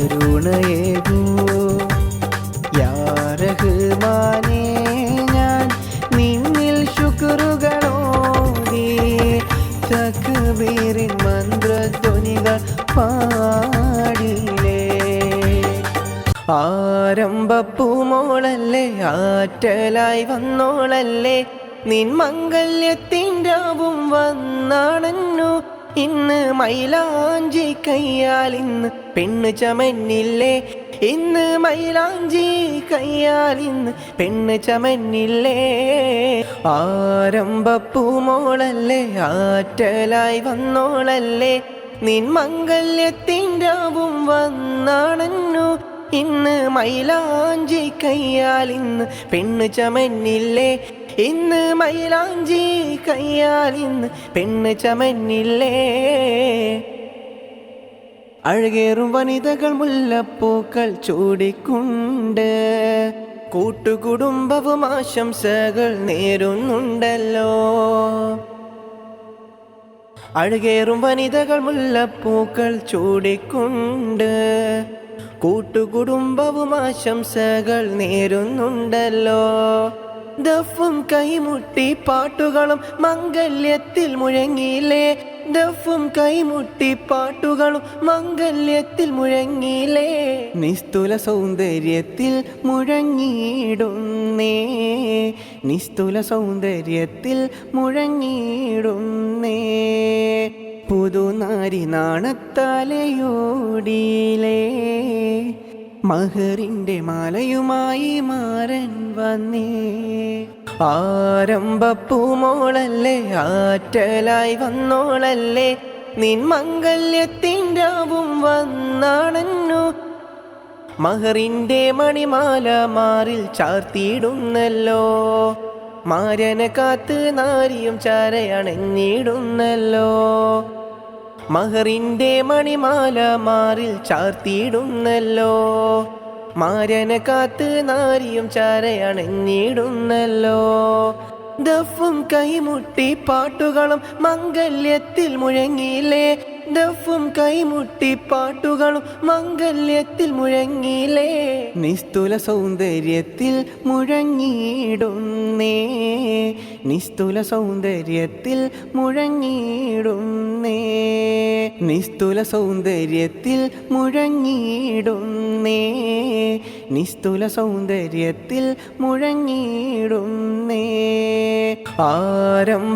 കരുണയേകൂ യാ റഹ്മാനേ ഞാൻ നിന്നിൽ ശുക്റുകളോടി തക്ബീറിൻ മന്ത്രധ്വനികൾ പാടിലേ ആരംഭപ്പൂമോളല്ലേ ആറ്റലായി വന്നോളല്ലേ നിൻ മംഗല്യത്തിൻ്റാവും വന്നാണന്നു ഇന്ന് മൈലാഞ്ചി കയ്യാൽ ഇന്ന് പെണ്ണ് ചമന്നില്ലേ ഇന്ന് മൈലാഞ്ചി കയ്യാൽ ഇന്ന് പെണ്ണ് ചമന്നില്ലേ ആരംഭപ്പൂമോളല്ലേ ആറ്റലായി വന്നോളല്ലേ നിൻ മംഗല്യത്തിൻ്റാവും വന്നാണന്നു ഇന്ന് മൈലാഞ്ചി കയ്യാൽ ഇന്ന് പെണ്ണ് ചമന്നില്ലേ ഇന്ന് മൈലാഞ്ചി കയ്യാൽ ഇന്ന് പെണ്ണ് ചമന്നില്ലേ അഴകേറും വനിതകൾ മുല്ലപ്പൂക്കൾ ചൂടിക്കൊണ്ട് കൂട്ടുകുടുംബവും ആശംസകൾ നേരുന്നുണ്ടല്ലോ അഴകേറും വനിതകൾ മുല്ലപ്പൂക്കൾ ചൂടിക്കൊണ്ട് കൂട്ടുകുടുംബവും ആശംസകൾ നേരുന്നുണ്ടല്ലോ ദഫും കൈമുട്ടി പാട്ടുകളും മംഗല്യത്തിൽ മുഴങ്ങിയില്ലേ ദഫും കൈമുട്ടി പാട്ടുകളും മംഗല്യത്തിൽ മുഴങ്ങിയില്ലേ നിസ്തുല സൗന്ദര്യത്തിൽ മുഴങ്ങിയിടുന്നേ നിസ്തുല സൗന്ദര്യത്തിൽ മുഴങ്ങിയിടുന്നേ പുതുനാരി നാണത്താലയോടിയിലേ മഹറിൻ്റെ മാലയുമായി മാരൻ വന്നേ ആരംഭപ്പൂമോളല്ലേ ആറ്റലായി വന്നോളല്ലേ നിൻ മംഗല്യത്തിൻ്റാവും വന്നാണന്നു മഹറിൻ്റെ മണിമാല മാറിൽ ചാർത്തിയിടുന്നല്ലോ മാരനെ കാത്ത് നാരിയും ചാരയണഞ്ഞിടുന്നല്ലോ മഹറിൻ്റെ മണിമാല മാറിൽ ചാർത്തിയിടുന്നല്ലോ മാരനെ കാത്ത് നാരിയും ചാരയണഞ്ഞിടുന്നല്ലോ ദഫും കൈമുട്ടി പാട്ടുകളും മംഗല്യത്തിൽ മുഴങ്ങിയില്ലേ ദഫും കൈമുട്ടി പാട്ടുകളും മംഗല്യത്തിൽ മുഴങ്ങിയില്ലേ നിസ്തുല സൗന്ദര്യത്തിൽ മുഴങ്ങിയിടുന്നേ നിസ്തുല സൗന്ദര്യത്തിൽ മുഴങ്ങിയിടുന്നേ നിസ്തുല സൗന്ദര്യത്തിൽ മുഴങ്ങിയിടുന്നേ നിസ്തുല സൗന്ദര്യത്തിൽ മുഴങ്ങിയിടുന്നേ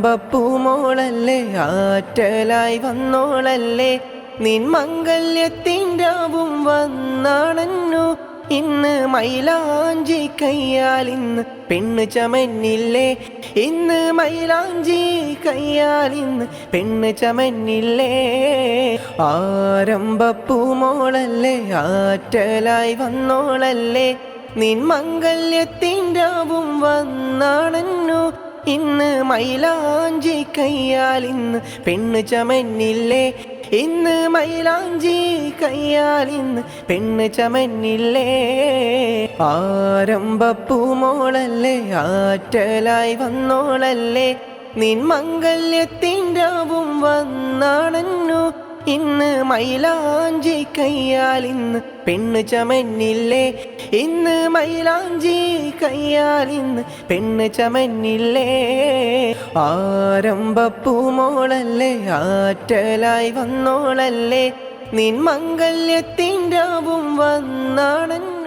ആരംഭപ്പൂമോളല്ലേ ആറ്റലായി വന്നോളല്ലേ നിൻ മംഗല്യത്തിൻ്റാവും വന്നാണന്നു ഇന്ന് മൈലാഞ്ചി കയ്യാൽ ഇന്ന് പെണ്ണ് ചമന്നില്ലേ ഇന്ന് മൈലാഞ്ചി കയ്യാൽ ഇന്ന് പെണ്ണ് ചമന്നില്ലേ ആരംഭപ്പൂമോളല്ലേ ആറ്റലായി വന്നോളല്ലേ നിൻ മംഗല്യത്തിൻ്റാവും വന്നാണന്നു ഇന്ന് മൈലാഞ്ചി കയ്യാൽ ഇന്ന് പെണ്ണ് ചമന്നില്ലേ ഇന്ന് മൈലാഞ്ചി കയ്യാൽ ഇന്ന് പെണ്ണ് ചമന്നില്ലേ ആരംഭപ്പൂമോളല്ലേ ആറ്റലായി വന്നോളല്ലേ നിൻ മംഗല്യത്തിൻ്റാവും വന്നാണന്നു ഇന്ന് മൈലാഞ്ചി കയ്യാൽ ഇന്ന് പെണ്ണ് ചമന്നില്ലേ ഇന്ന് മൈലാഞ്ചി കയ്യാൽ ഇന്ന് പെണ്ണ് ചമന്നില്ലേ ആരംഭപ്പൂമോളല്ലേ ആറ്റലായി വന്നോളല്ലേ നിൻ മംഗല്യത്തിൻ്റാവും വന്നാണന്നു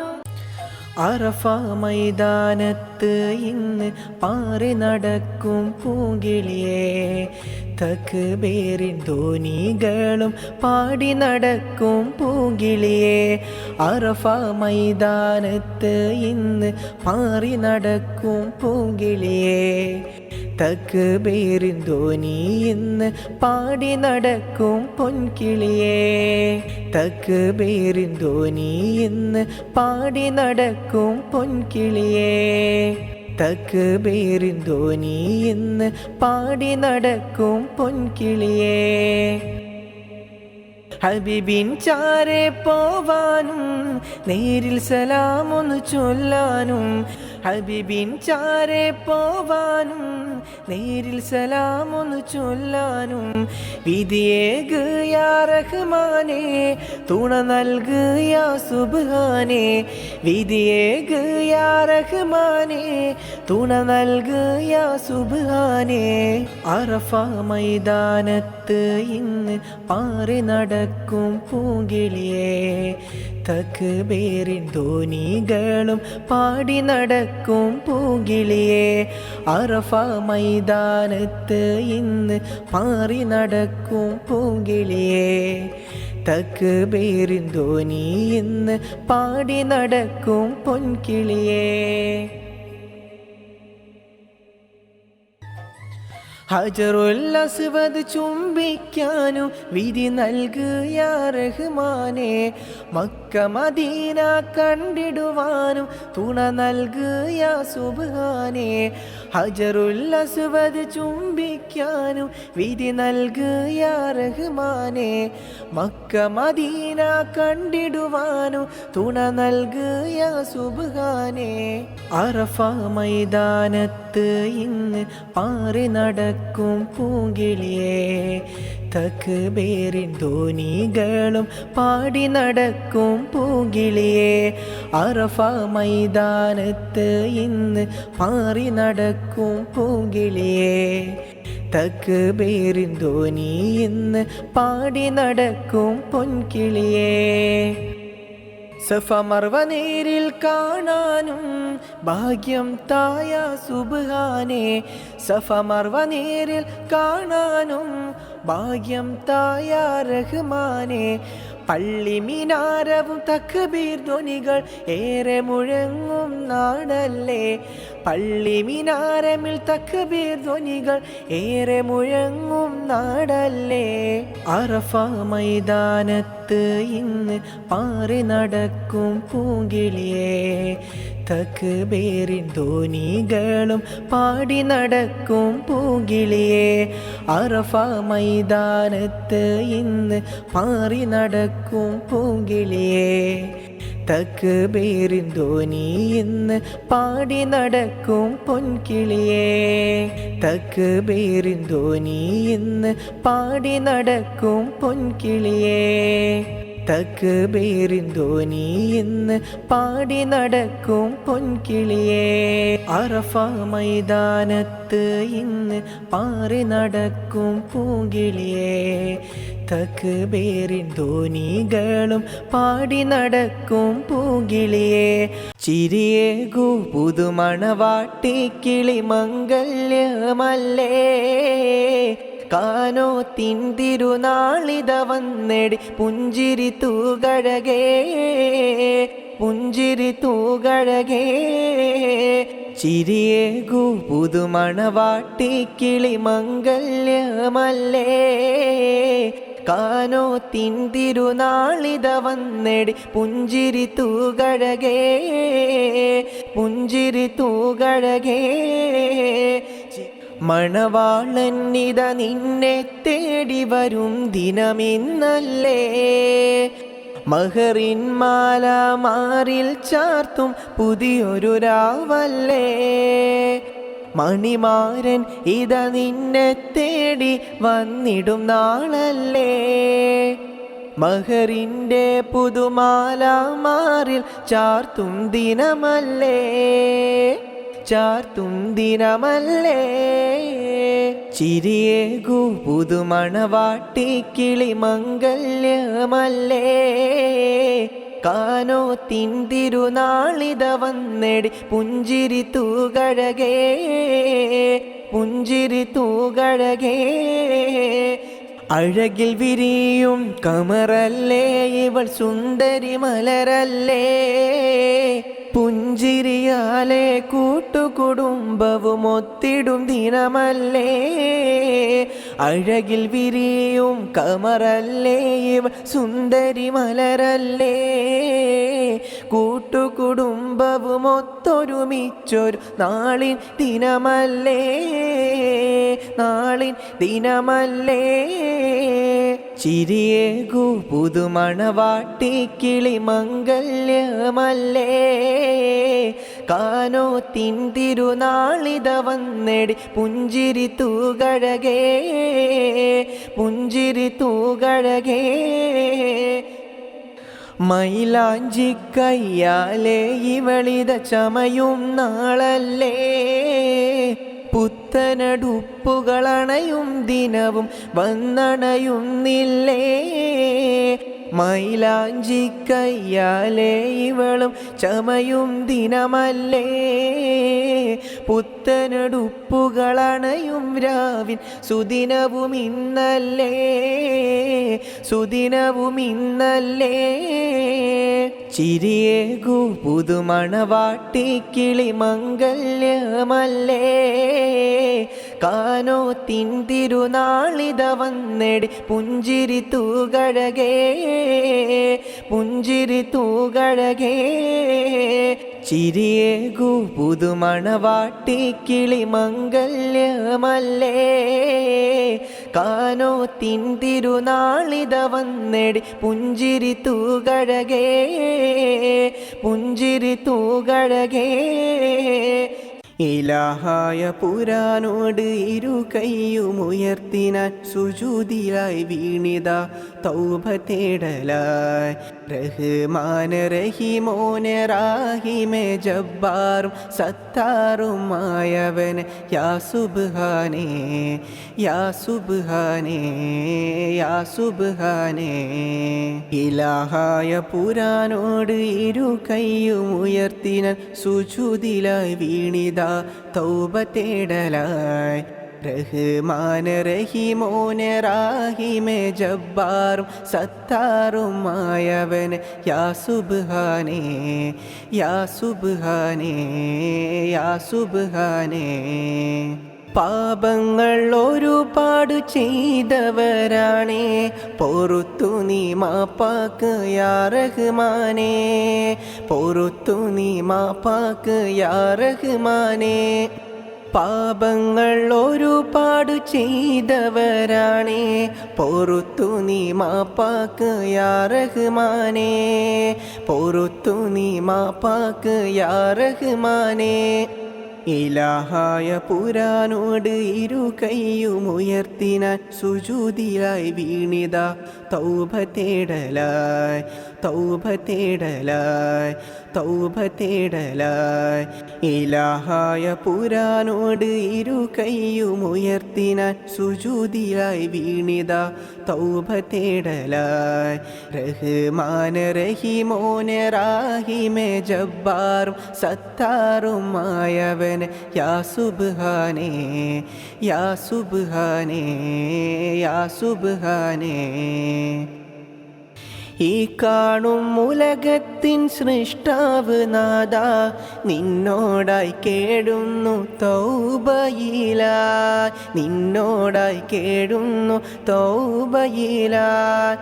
അറഫ മൈതാനത്ത് ഇന്ന് പാറി നടക്കും പൂങ്കിളിയേ തക്ബീറിൻ ധ്വനികളും പാടി നടക്കും പൂങ്കിളിയേ അറഫ മൈതാനത്ത് ഇന്ന് പാറി നടക്കും പൂങ്കിളിയേ തക്ബീറിൻ ധ്വനി ഇന്ന് പാടി നടക്കും പൊൻകിളിയേ തക്ബീറിൻ ധ്വനി ഇന്ന് പാടി നടക്കും പൊൻകിളിയേ തക്ബീറിൻ ധ്വനി ഇന്ന് പാടി നടക്കും പൊൻകിളിയേ ഹബീബിൻ ചാരെ പോവാനും നേരിൽ സലാമൊന്നു ചൊല്ലാനും ഹബീബിൻ ചാരെ പോവാനും നേരിൽ സലാമൊന്നു ചൊല്ലാനും വിധിയേക് യാ റഹ്മാനേ തുണ നൽക് യാ സുബ്ഹാനേ വിധിയേക് യാ റഹ്മാനേ തുണ നൽക് യാ സുബ്ഹാനേ അറഫ മൈതാനത്ത് ഇന്ന് പാറി നടക്കും പൂങ്കിളിയേ തക്ബീറിൻ ധ്വനികളും പാടി നടക്കും പൂങ്കിളിയേ അറഫ മൈതാനത്ത് ഇന്ന് പാറി നടക്കും പൂങ്കിളിയേ തക്ബീറിൻ ധ്വനി ഇന്ന് പാടി നടക്കും പൊൻകിളിയേ ഹജറുൽ അസ്വദ് ചുംബിക്കാനും വിധി നൽക് യാ റഹ്മാനേ മക്ക മദീന കണ്ടിടുവാനും തുണ നൽക് യാ സുബ്ഹാനേ ഹജറുൽ അസ്വദ് ചുംബിക്കാനും വിധി നൽക് യാ റഹ്മാനേ മക്ക മദീന കണ്ടിടുവാനും തുണ നൽക് യാ സുബ്ഹാനേ അറഫ മൈതാനത്ത് ഇന്ന് പാറി നടക്കും പൂങ്കിളിയേ തക്ബീറിൻ ധ്വനികളും പാടി നടക്കും പൂങ്കിളിയേ അറഫ മൈതാനത്ത് ഇന്ന് പാറി നടക്കും പൂങ്കിളിയേ തക്ബീറിൻ ധ്വനി ഇന്ന് പാടി നടക്കും പൊൻകിളിയേ സഫ മർവ നേരിൽ കാണാനും ഭാഗ്യം തായ സുബ്ഹാനേ സഫ മർവ നേരിൽ കാണാനും ഭാഗ്യം തായ റഹ്മാനേ പള്ളി മിനാരവും തക്ബീർ ധ്വനികൾ ഏറെ മുഴങ്ങും നാടല്ലേ പള്ളി മിനാരമിൽ തക്ബീർ ധ്വനികൾ ഏറെ മുഴങ്ങും നാടല്ലേ അറഫ മൈതാനത്ത് ഇന്ന് പാറി നടക്കും പൂങ്കിളിയേ തക്ബീറിൻ ധ്വനികളും പാടി നടക്കും പൂങ്കിളിയേ അറഫ മൈതാനത്ത് ഇന്ന് പാറി നടക്കും പൂങ്കിളിയേ തക്ബീറിൻ ധ്വനി ഇന്ന് പാടി നടക്കും പൊൻകിളിയേ തക്ബീറിൻ ധ്വനി ഇന്ന് പാടി നടക്കും പൊൻകിളിയേ തക്ബീറിൻ ധ്വനി ഇന്ന് പാടി നടക്കും പൊൻകിളിയേ അറഫ മൈതാനത്ത് ഇന്ന് പാറി നടക്കും പൂങ്കിളിയേ തക്ബീറിൻ ധ്വനികളും പാടി നടക്കും പൂങ്കിളിയേ ചിരിയേകൂ പുതുമണവാട്ടി കിളി മംഗല്യമല്ലേ കാനോ തിരുനാളിത വന്നെടി പുഞ്ചിരി തൂകഴകേ പുഞ്ചിരി തൂകഴകേ ചിരിയേകൂ പുതുമണവാട്ടി കിളി മംഗല്യമല്ലേ കാനോ തിരുനാളിത വന്നെടി പുഞ്ചിരി തൂകഴകേ പുഞ്ചിരി തൂകഴകേ മണവാളന്നിത നിന്നെ തേടി വരും ദിനമിന്നല്ലേ മഹറിൻ മാല മാറിൽ ചാർത്തും പുതിയൊരു രാവല്ലേ മണിമാരൻ ഇത നിന്നെ തേടി വന്നിടും നാളല്ലേ മഹറിൻ്റെ പുതുമാല മാറിൽ ചാർത്തും ദിനമല്ലേ ചാർത്തും ദിനമല്ലേ ചിരിയേകൂ പുതുമണവാട്ടി കിളി മംഗല്യമല്ലേ കാനോ തിരുനാളിത വന്നെടി പുഞ്ചിരി തൂകഴകേ പുഞ്ചിരി തൂകഴകേ അഴകിൽ വിരിയും കമറല്ലേ ഇവൾ സുന്ദരി മലരല്ലേ പുഞ്ചിരിയാലെ കൂട്ടുകുടുംബവും ഒത്തിടും ദിനമല്ലേ അഴകിൽ വിരിയും കമറല്ലേ ഇവ സുന്ദരി മലരല്ലേ കൂട്ടുകുടുംബവും ഒത്തൊരുമിച്ചൊരു നാളിൻ ദിനമല്ലേ നാളിൻ ദിനമല്ലേ ചിരിയേകൂ പുതുമണവാട്ടി കിളി മംഗല്യമല്ലേ കാനോത്തിൻ തിരുനാളിത വന്നെടി പുഞ്ചിരി തൂകഴകേ പുഞ്ചിരി തൂകഴകേ മൈലാഞ്ചി കയ്യാലേ ഇവളിത ചമയും നാളല്ലേ പുത്തനടുപ്പുകളണയും ദിനവും വന്നണയുന്നില്ലേ മൈലാഞ്ചി കയ്യാലേ ഇവളും ചമയും ദിനമല്ലേ പുത്തനടുപ്പുകളണയും രാവിൻ സുദിനവും ഇന്നല്ലേ സുദിനവും ഇന്നല്ലേ ചിരിയേകു പുതുമണവാട്ടിക്കിളി മംഗല്യമല്ലേ കാനോത്തിൻ തിരുനാളിത വന്നെടി പുഞ്ചിരി തൂകഴകേ പുഞ്ചിരി തൂകഴകേ ചിരിയേകു പുതുമണവാട്ടിക്കിളി മംഗല്യമല്ലേ കാനോത്തിൻ തിരുനാളിത വന്നെടി പുഞ്ചിരി തൂകഴകേ പുഞ്ചിരി തൂകഴകേ ഇലാഹായ പുരാനോട് ഇരു കൈയുമുയർത്തിനാൻ സുജൂദിലായി വീണിത തൗബ തേടലായി റഹ്മാൻ റഹീമോൻ റാഹിമേ ജബ്ബാറും സത്താറുമായവൻ യാ സുബ്ഹാനേ യാ സുബ്ഹാനേ യാ സുബ്ഹാനേ ഇലാഹായ പുരാനോട് ഇരു കൈയുമുയർത്തിനാൻ സുജൂദിലായി വീണിത തൗബ തേടലായി റഹ്മാൻ റഹീമോൻ റാഹിമേ ജബ്ബാറും സത്താറുമായവൻ യാ സുബ്ഹാനേ യാ സുബ്ഹാനേ യാ സുബ്ഹാനേ പാപങ്ങൾ ഒരുപാട് ചെയ്തവരാണേ പൊറുത്തു നീ മാപ്പാക്ക് യാ റഹ്മാനേ പൊറുത്തു നീ മാപ്പാക്ക് യാ റഹ്മാനേ പാപങ്ങൾ ഒരുപാട് ചെയ്തവരാണേ പൊറുത്തു നീ മാപ്പാക്ക് യാ റഹ്മാനേ പൊറുത്തു നീ മാപ്പാക്ക് യാ റഹ്മാനേ ഇലാഹായ പുരാനോട് ഇരു കൈയുമുയർത്തിനാൻ സുജൂദിലായി വീണിത തൗബ തേടലായി തൗബ തേടലായി തൗബ തേടലായി ഇലാഹായ പുരാനോട് ഇരു കൈയുമുയർത്തിനാൻ സുജൂദിലായി വീണിത തൗബ തേടലായി റഹ്മാൻ റഹീമോൻ റാഹിമേ ജബ്ബാറും സത്താറുമായവൻ യാ സുബ്ഹാനേ യാ സുബ്ഹാനേ യാ സുബ്ഹാനേ ഈ കാണും ഉലകത്തിൻ സൃഷ്ടാവ് നാദ നിന്നോടായി കേടുന്നു തൗബയിലായി നിന്നോടായി കേടുന്നു തൗബയിലായി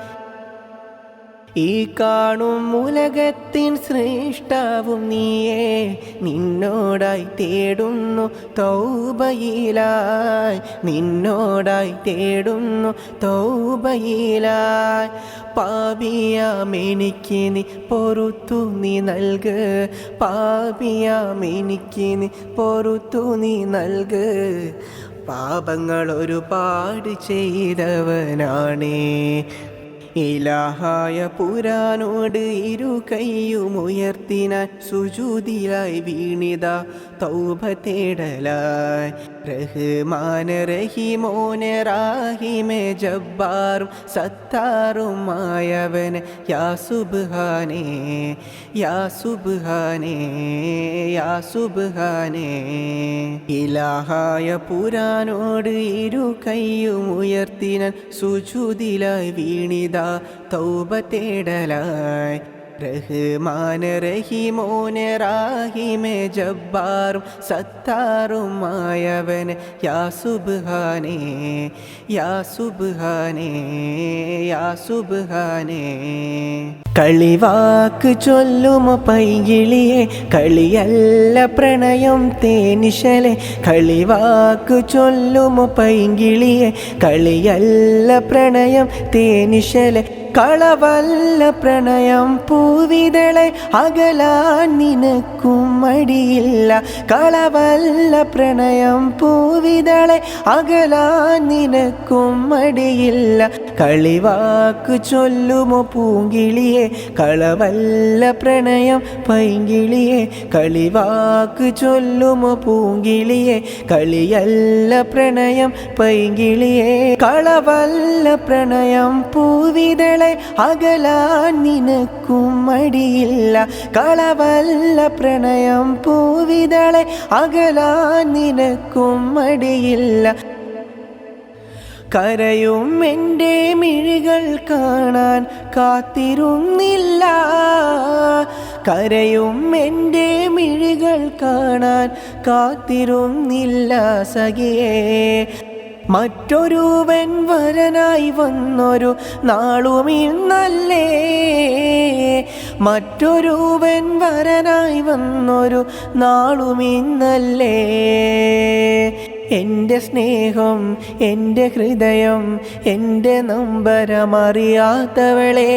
ഈ കാണും ഉലകത്തിൻ ശ്രേഷ്ഠവും നീയേ നിന്നോടായി തേടുന്നു തൗബയിലായി നിന്നോടായി തേടുന്നു തൗബയിലായി പാപിയാമെനിക്ക് നീ പൊറുത്തു നീ നൽക് പാപിയാമെനിക്ക് നീ പൊറുത്തു നീ നൽക് പാപങ്ങൾ ഒരുപാട് ചെയ്തവനാണേ ഇലാഹായ പുരാനോട് ഇരു കൈയുമുയർത്തിനാൻ സുജൂദിലായി വീണിത തൗബ തേടലായി റഹ്മാൻ റഹീമോൻ റാഹിമേ ജബ്ബാറും സത്താറുമായവൻ യാ സുബ്ഹാനേ യാ സുബ്ഹാനേ യാ സുബ്ഹാനേ ഇലാഹായ പുരാനോട് ഇരു കൈയുമുയർത്തിനാൻ സുജൂദിലായി വീണിത തൗബ തേടലായി റഹ്മാൻ റഹീമോൻ റാഹിമേ ജബ്ബാറും സത്താറുമായവൻ യാ സുബ്ഹാനേ യാ സുബ്ഹാനേ യാ സുബ്ഹാനേ കളിവാക്ക് ചൊല്ലുമോ പൈകിളിയെ കളിയല്ല പ്രണയം തേനിശലെ കളിവാക്ക് ചൊല്ലുമോ പൈകിളിയെ കളിയല്ല പ്രണയം തേനിശലെ കളവല്ല പ്രണയം പൂവിതളെ അകലാൻ നിനക്കും മടിയില്ല കളവല്ല പ്രണയം പൂവിതളെ അകലാൻ നിനക്കും മടിയില്ല കളിവാക്കു ചൊല്ലുമോ പൂങ്കിളിയെ കളവല്ല പ്രണയം പൈങ്കിളിയെ കളിവാക്കു ചൊല്ലുമോ പൂങ്കിളിയെ കളിയല്ല പ്രണയം പൈങ്കിളിയെ കളവല്ല പ്രണയം പൂവിതളെ അകലാൻ നിനക്കും മടിയില്ല കളവല്ല പ്രണയം പൂവിതളെ അകലാൻ നിനക്കും മടിയില്ല കരയും എൻ്റെ മിഴികൾ കാണാൻ കാത്തിരുന്നില്ല കരയും എൻ്റെ മിഴികൾ കാണാൻ കാത്തിരുന്നില്ല സഖിയേ മറ്റൊരുവൻ വരനായി വന്നൊരു നാളുമിന്നല്ലേ മറ്റൊരുവൻ വരനായി വന്നൊരു നാളുമിന്നല്ലേ എൻ്റെ സ്നേഹം എൻ്റെ ഹൃദയം എൻ്റെ നൊമ്പരമറിയാത്തവളെ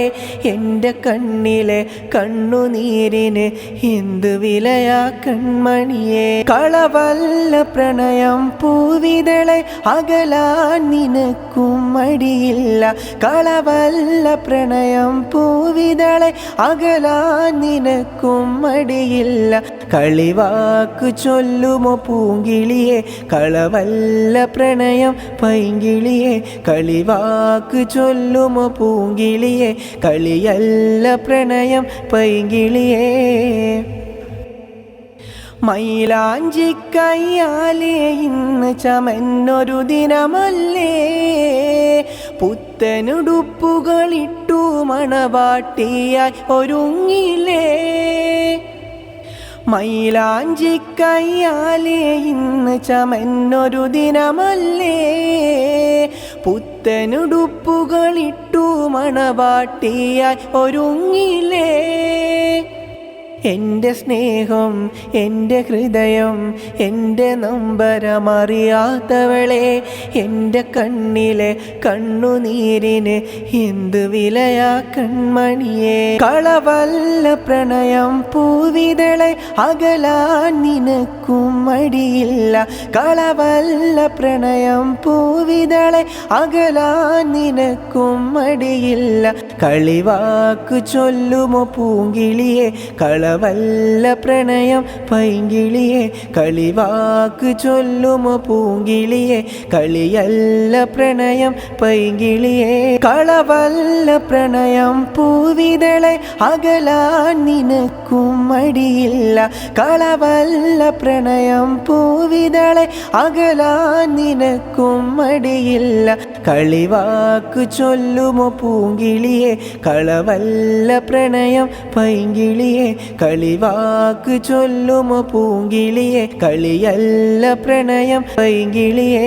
എൻ്റെ കണ്ണിലെ കണ്ണുനീരിന് എന്ത് വിലയാ കൺമണിയെ കളവല്ല പ്രണയം പൂവിതളെ അകലാൻ നിനക്കും മടിയില്ല കളവല്ല പ്രണയം പൂവിതളെ അകലാൻ നിനക്കും മടിയില്ല കളിവാക്കു ചൊല്ലുമോ പൂങ്കിളിയെ കളവല്ല പ്രണയം പൈങ്കിളിയെ കളിവാക്കു ചൊല്ലുമോ പൂങ്കിളിയെ കളിയല്ല പ്രണയം പൈങ്കിളിയെ മൈലാഞ്ചിക്കയ്യാലേ ഇന്ന് ചമന്നൊരു ദിനമല്ലേ പുത്തനുടുപ്പുകളിട്ടു മണവാട്ടിയായി ഒരുങ്ങിലേ മൈലാഞ്ചിക്കയ്യാലേ ഇന്ന് ചമന്നൊരു ദിനമല്ലേ പുത്തനുടുപ്പുകളിട്ടു മണവാട്ടിയായി ഒരുങ്ങിലേ എൻ്റെ സ്നേഹം എൻ്റെ ഹൃദയം എൻ്റെ നൊമ്പരമറിയാത്തവളെ എൻ്റെ കണ്ണിലെ കണ്ണുനീരിന് എന്ത് വിലയാ കൺമണിയെ കളവല്ല പ്രണയം പൂവിതളെ അകലാൻ നിനക്കും മടിയില്ല കളവല്ല പ്രണയം പൂവിതളെ അകലാൻ നിനക്കും മടിയില്ല കളിവാക്കു ചൊല്ലുമോ പൂങ്കിളിയെ കളവല്ല പ്രണയം പൈങ്കിളിയെ കളിവാക്കു ചൊല്ലുമോ പൂങ്കിളിയെ കളിയല്ല പ്രണയം പൈങ്കിളിയെ കളവല്ല പ്രണയം പൂവിതളെ അകലാൻ നിനക്കും മടിയില്ല കളവല്ല പ്രണയം പൂവിതളെ അകലാൻ നിനക്കും മടിയില്ല കളിവാക്കു ചൊല്ലുമോ പൂങ്കിളിയെ കളവല്ല പ്രണയം പൈങ്കിളിയെ കളിവാക്കു ചൊല്ലുമോ പൂങ്കിളിയെ കളിയല്ല പ്രണയം പൈങ്കിളിയെ